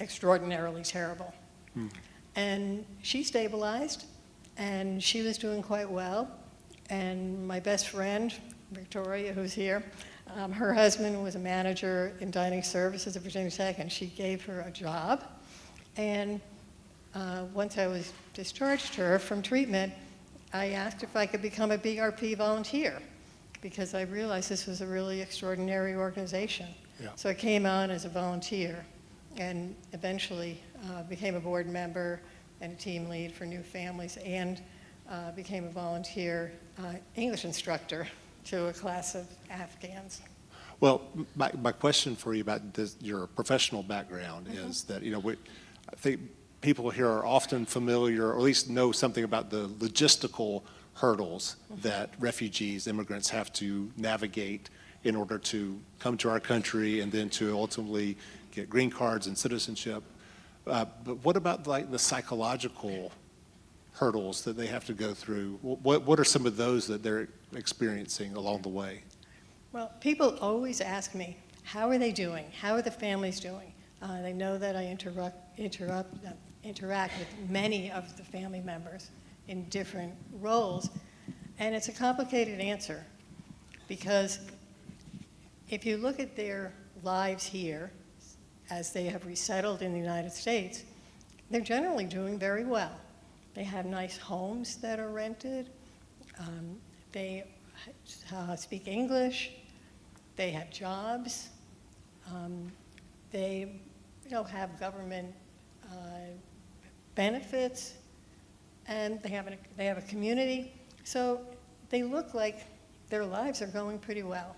extraordinarily terrible. And she stabilized, and she was doing quite well. And my best friend, Victoria, who's here, her husband was a manager in dining services at Virginia Tech, and she gave her a job. And once I was discharged her from treatment, I asked if I could become a BRP volunteer, because I realized this was a really extraordinary organization. Yeah. So I came on as a volunteer and eventually became a board member and a team lead for New Families, and became a volunteer English instructor to a class of Afghans. Well, my question for you about your professional background is that, you know, I think people here are often familiar, or at least know something about the logistical hurdles that refugees, immigrants have to navigate in order to come to our country and then to ultimately get green cards and citizenship. But what about like the psychological hurdles that they have to go through? What are some of those that they're experiencing along the way? Well, people always ask me, how are they doing? How are the families doing? They know that I interact with many of the family members in different roles, and it's a complicated answer, because if you look at their lives here as they have resettled in the United States, they're generally doing very well. They have nice homes that are rented. They speak English. They have jobs. They have government benefits, and they have a community. So they look like their lives are going pretty well.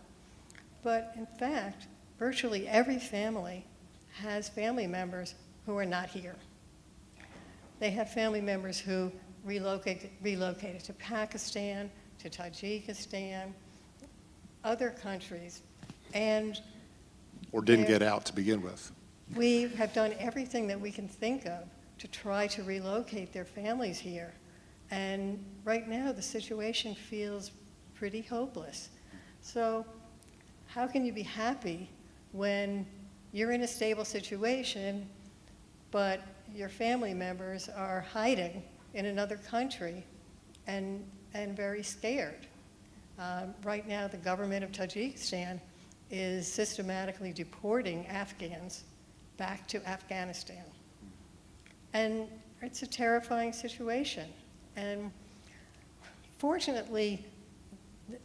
But in fact, virtually every family has family members who are not here. They have family members who relocated to Pakistan, to Tajikistan, other countries, and Or didn't get out to begin with. we have done everything that we can think of to try to relocate their families here. And right now, the situation feels pretty hopeless. So how can you be happy when you're in a stable situation, but your family members are hiding in another country and very scared? Right now, the government of Tajikistan is systematically deporting Afghans back to Afghanistan. And it's a terrifying situation. And fortunately,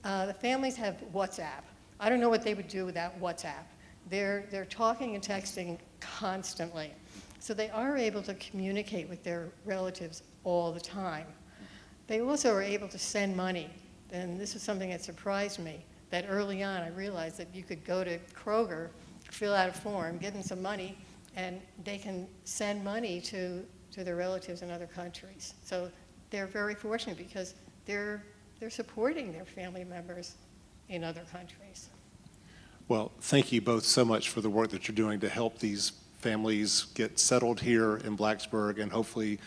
the families have WhatsApp. I don't know what they would do without WhatsApp. They're talking and texting constantly. So they are able to communicate with their relatives all the time. They also are able to send money. And this is something that surprised me, that early on I realized that you could go to Kroger, fill out a form, give them some money, and they can send money to their relatives in other countries. So they're very fortunate because they're supporting their family members in other countries. Well, thank you both so much for the work that you're doing to help these families get settled here in Blacksburg and hopefully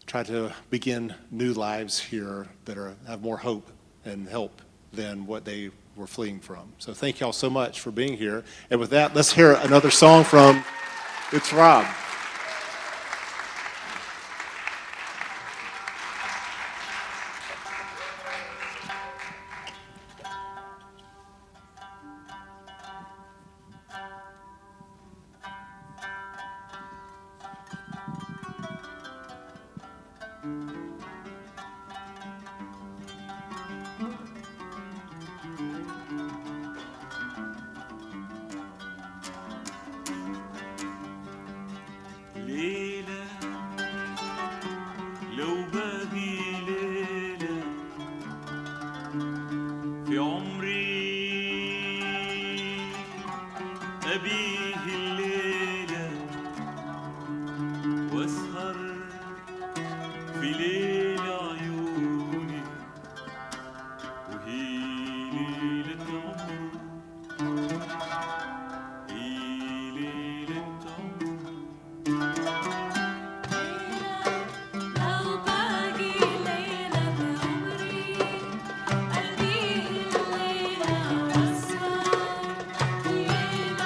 try to begin new lives here that have more hope and help than what they were fleeing from. So thank y'all so much for being here. And with that, let's hear another song from It's Rob. عمري أبيه الليلة وأسهر في ليل عيوني وهي ليلة عمر هي ليلة عمر لو باقي ليلة بعمري أبيه الليلة وأسهر في ليل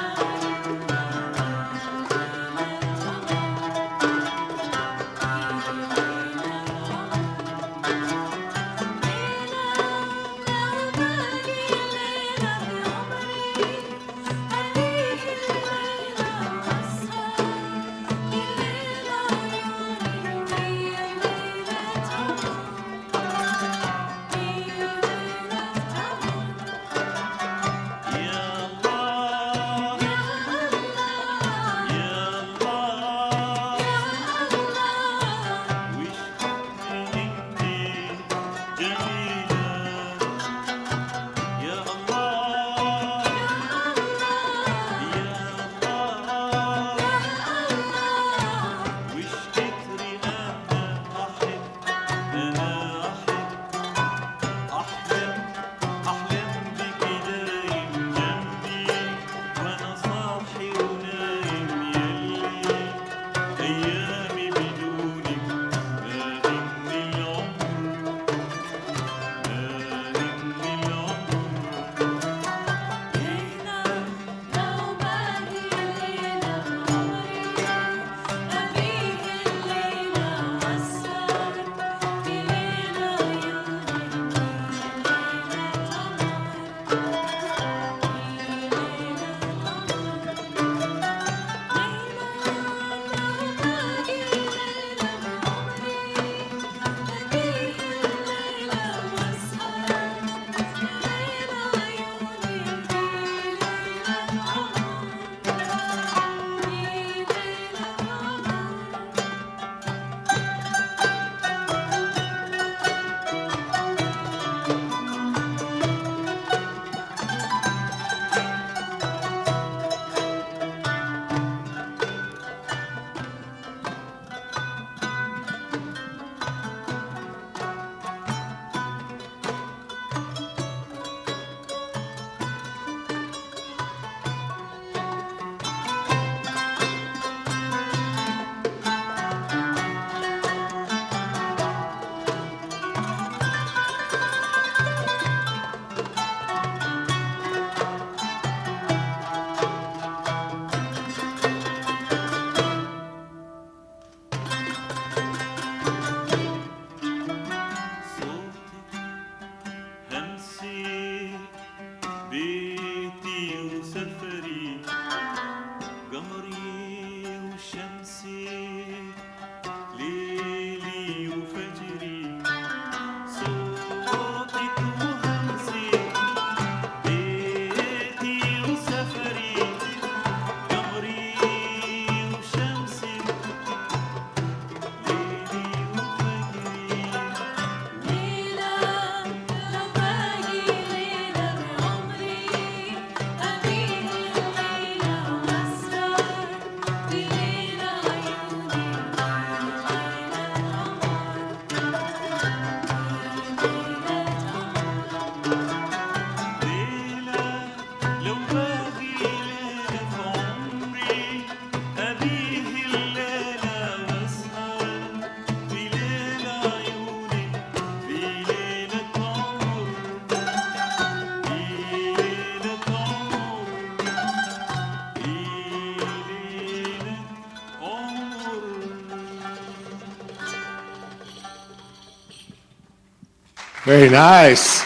Very nice.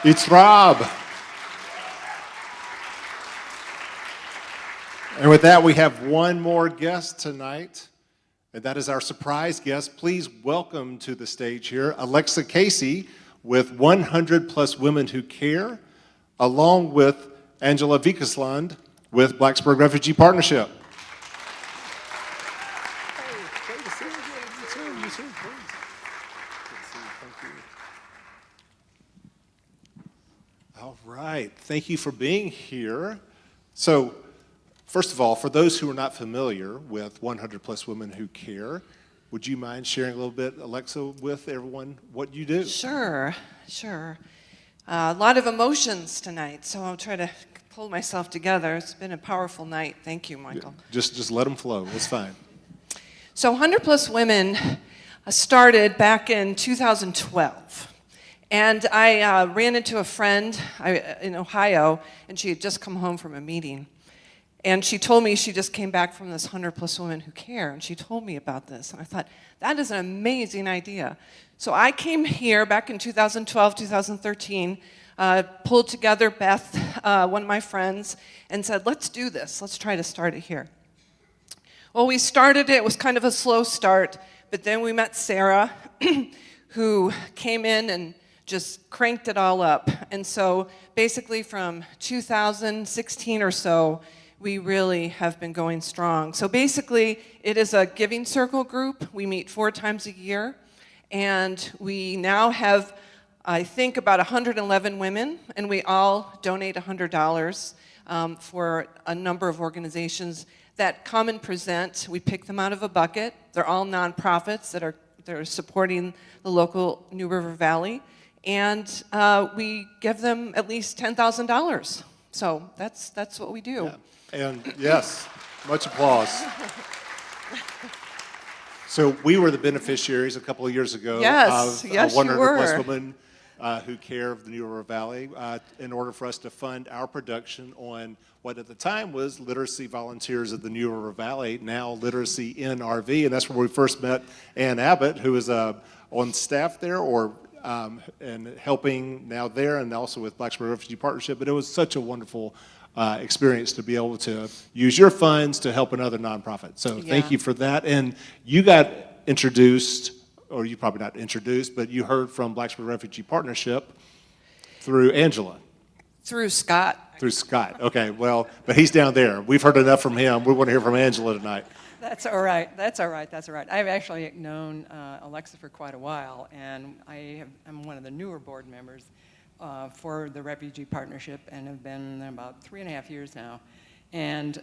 It's Rob. And with that, we have one more guest tonight, and that is our surprise guest. Please welcome to the stage here Alexa Casey with 100 Plus Women Who Care, along with Angela Vikasland with Blacksburg Refugee Partnership. All right. Thank you for being here. So, first of all, for those who are not familiar with 100 Plus Women Who Care, would you mind sharing a little bit, Alexa, with everyone what you do? Sure. A lot of emotions tonight, so I'll try to pull myself together. It's been a powerful night. Thank you, Michael. Just let them flow. It's fine. So 100 Plus Women started back in 2012. And I ran into a friend in Ohio, and she had just come home from a meeting. And she told me she just came back from this 100 Plus Women Who Care, and she told me about this. And I thought, that is an amazing idea. So I came here back in 2012, 2013, pulled together Beth, one of my friends, and said, let's do this. Let's try to start it here. Well, we started it. It was kind of a slow start, but then we met Sarah, who came in and just cranked it all up. And so basically from 2016 or so, we really have been going strong. So basically, it is a giving circle group. We meet 4 times a year. And we now have, I think, about 111 women, and we all donate $100 for a number of organizations that come and present. We pick them out of a bucket. They're all nonprofits that are supporting the local New River Valley. And we give them at least $10,000. So that's what we do. Yeah. And yes, much applause. So we were the beneficiaries a couple of years ago of 100 Plus Women Who Care of the New River Valley in order for us to fund our production on what at the time was Literacy Volunteers of the New River Valley, now Literacy NRV, and that's where we first met Ann Abbott, who is on staff there and helping now there and also with Blacksburg Refugee Partnership. But it was such a wonderful experience to be able to use your funds to help another nonprofit. So thank you for that. And you got introduced, or you probably not introduced, but you heard from Blacksburg Refugee Partnership through Angela. Through Scott. Through Scott. Okay, well, but he's down there. We've heard enough from him. We want to hear from Angela tonight. That's all right. I've actually known Alexa for quite a while, and I'm one of the newer board members for the Refugee Partnership and have been about 3.5 years now. And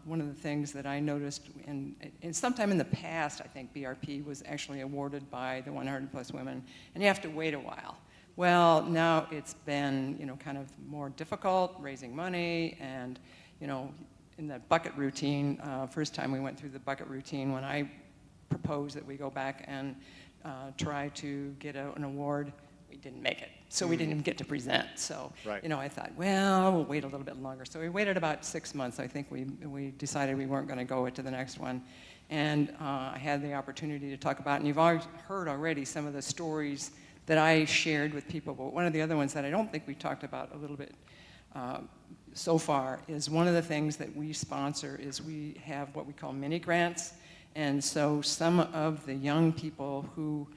one of the things that I noticed, and sometime in the past, I think BRP was actually awarded by the 100 Plus Women, and you have to wait a while. Well, now it's been, kind of more difficult raising money, and, in that bucket routine, first time we went through the bucket routine when I proposed that we go back and try to get an award, we didn't make it. So we didn't even get to present. So, I thought, well, we'll wait a little bit longer. So we waited about 6 months. I think we decided we weren't going to go to the next one. And I had the opportunity to talk about it. And you've already heard already some of the stories that I shared with people. But one of the other ones that I don't think we talked about a little bit so far is one of the things that we sponsor is we have what we call mini grants. And so some of the young people who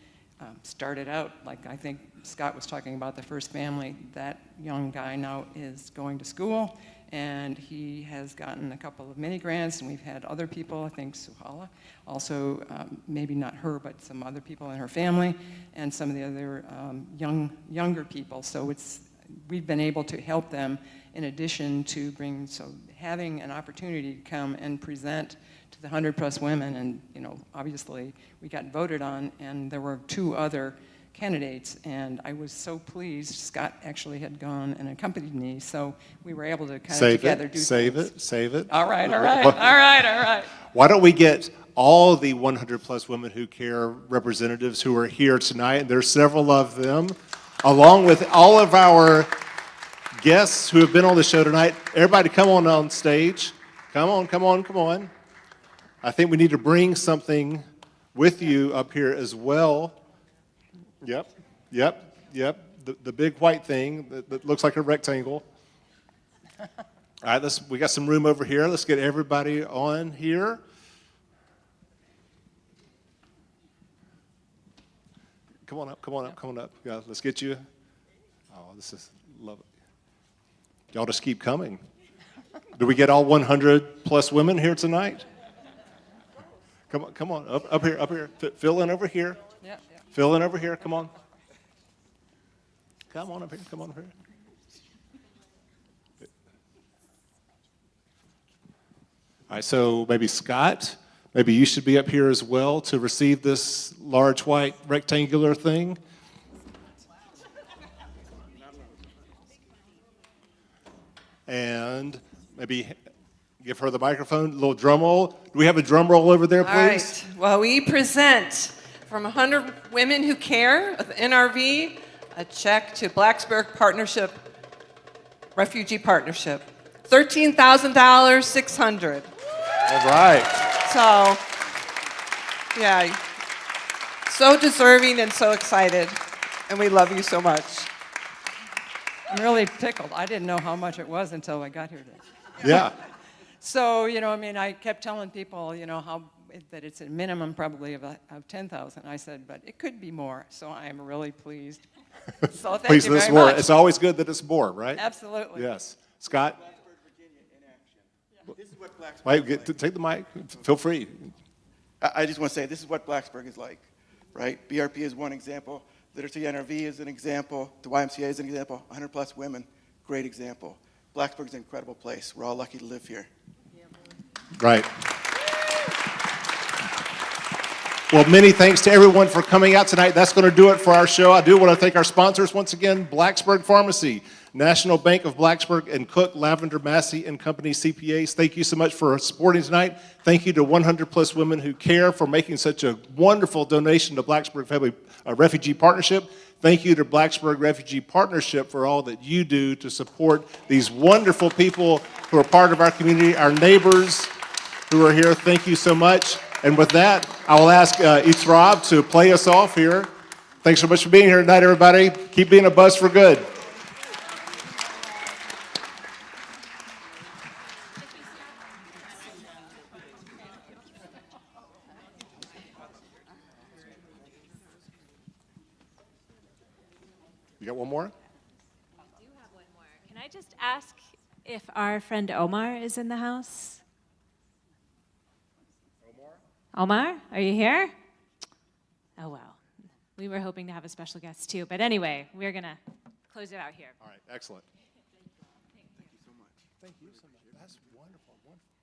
started out, like I think Scott was talking about the first family, that young guy now is going to school, and he has gotten a couple of mini grants, and we've had other people, I think Suhala, also maybe not her, but some other people in her family, and some of the other younger people. So we've been able to help them in addition to having an opportunity to come and present to the 100 Plus Women, and obviously we got voted on, and there were 2 other candidates, and I was so pleased. Scott actually had gone and accompanied me, so we were able to kind of together do things. Save it. All right. Why don't we get all the 100 Plus Women Who Care representatives who are here tonight, and there's several of them, along with all of our guests who have been on the show tonight. Everybody come on stage. Come on. I think we need to bring something with you up here as well. Yep. The big white thing that looks like a rectangle. All right, we got some room over here. Let's get everybody on here. Come on up. Yeah, let's get you. Oh, this is lovely. Y'all just keep coming. Do we get all 100 plus women here tonight? Come on, up here. Fill in over here. Fill in over here, come on. Come on up here. All right, so maybe Scott, maybe you should be up here as well to receive this large white rectangular thing. And maybe give her the microphone, a little drum roll. Do we have a drum roll over there, please? All right. Well, we present from 100 Women Who Care of the NRV a check to Blacksburg Partnership, Refugee Partnership. $13,000, 600. All right. So, yeah, so deserving and so excited, and we love you so much. I'm really tickled. I didn't know how much it was until I got here today. Yeah. So, I mean, I kept telling people, how that it's a minimum probably of 10,000. I said, but it could be more. So I'm really pleased. So thank Please, you there's very more. much. It's always good that it's more, right? Absolutely. Yes. Scott? This is what Blacksburg Wait, is like. take the mic. Feel free. I just want to say this is what Blacksburg is like, right? BRP is one example. Literacy NRV is an example. The YMCA is an example. 100 plus women, great example. Blacksburg is an incredible place. We're all lucky to live here. Right. Well, many thanks to everyone for coming out tonight. That's going to do it for our show. I do want to thank our sponsors once again, Blacksburg Pharmacy, National Bank of Blacksburg, and Cook, Lavender, Massey and Company CPAs. Thank you so much for supporting tonight. Thank you to 100 plus Women Who Care for making such a wonderful donation to Blacksburg Family Refugee Partnership. Thank you to Blacksburg Refugee Partnership for all that you do to support these wonderful people who are part of our community, our neighbors who are here. Thank you so much. And with that, I will ask Rob to play us off here. Thanks so much for being here tonight, everybody. Keep being a buzz for good. You got one more? I do have one more. Can I just ask if our friend Omar is in the house? Omar, are you here? Oh, well. We were hoping to have a special guest, too. But anyway, we're going to close it out here. All right, excellent. Thank you so much. Thank you so much. That's wonderful. Wonderful.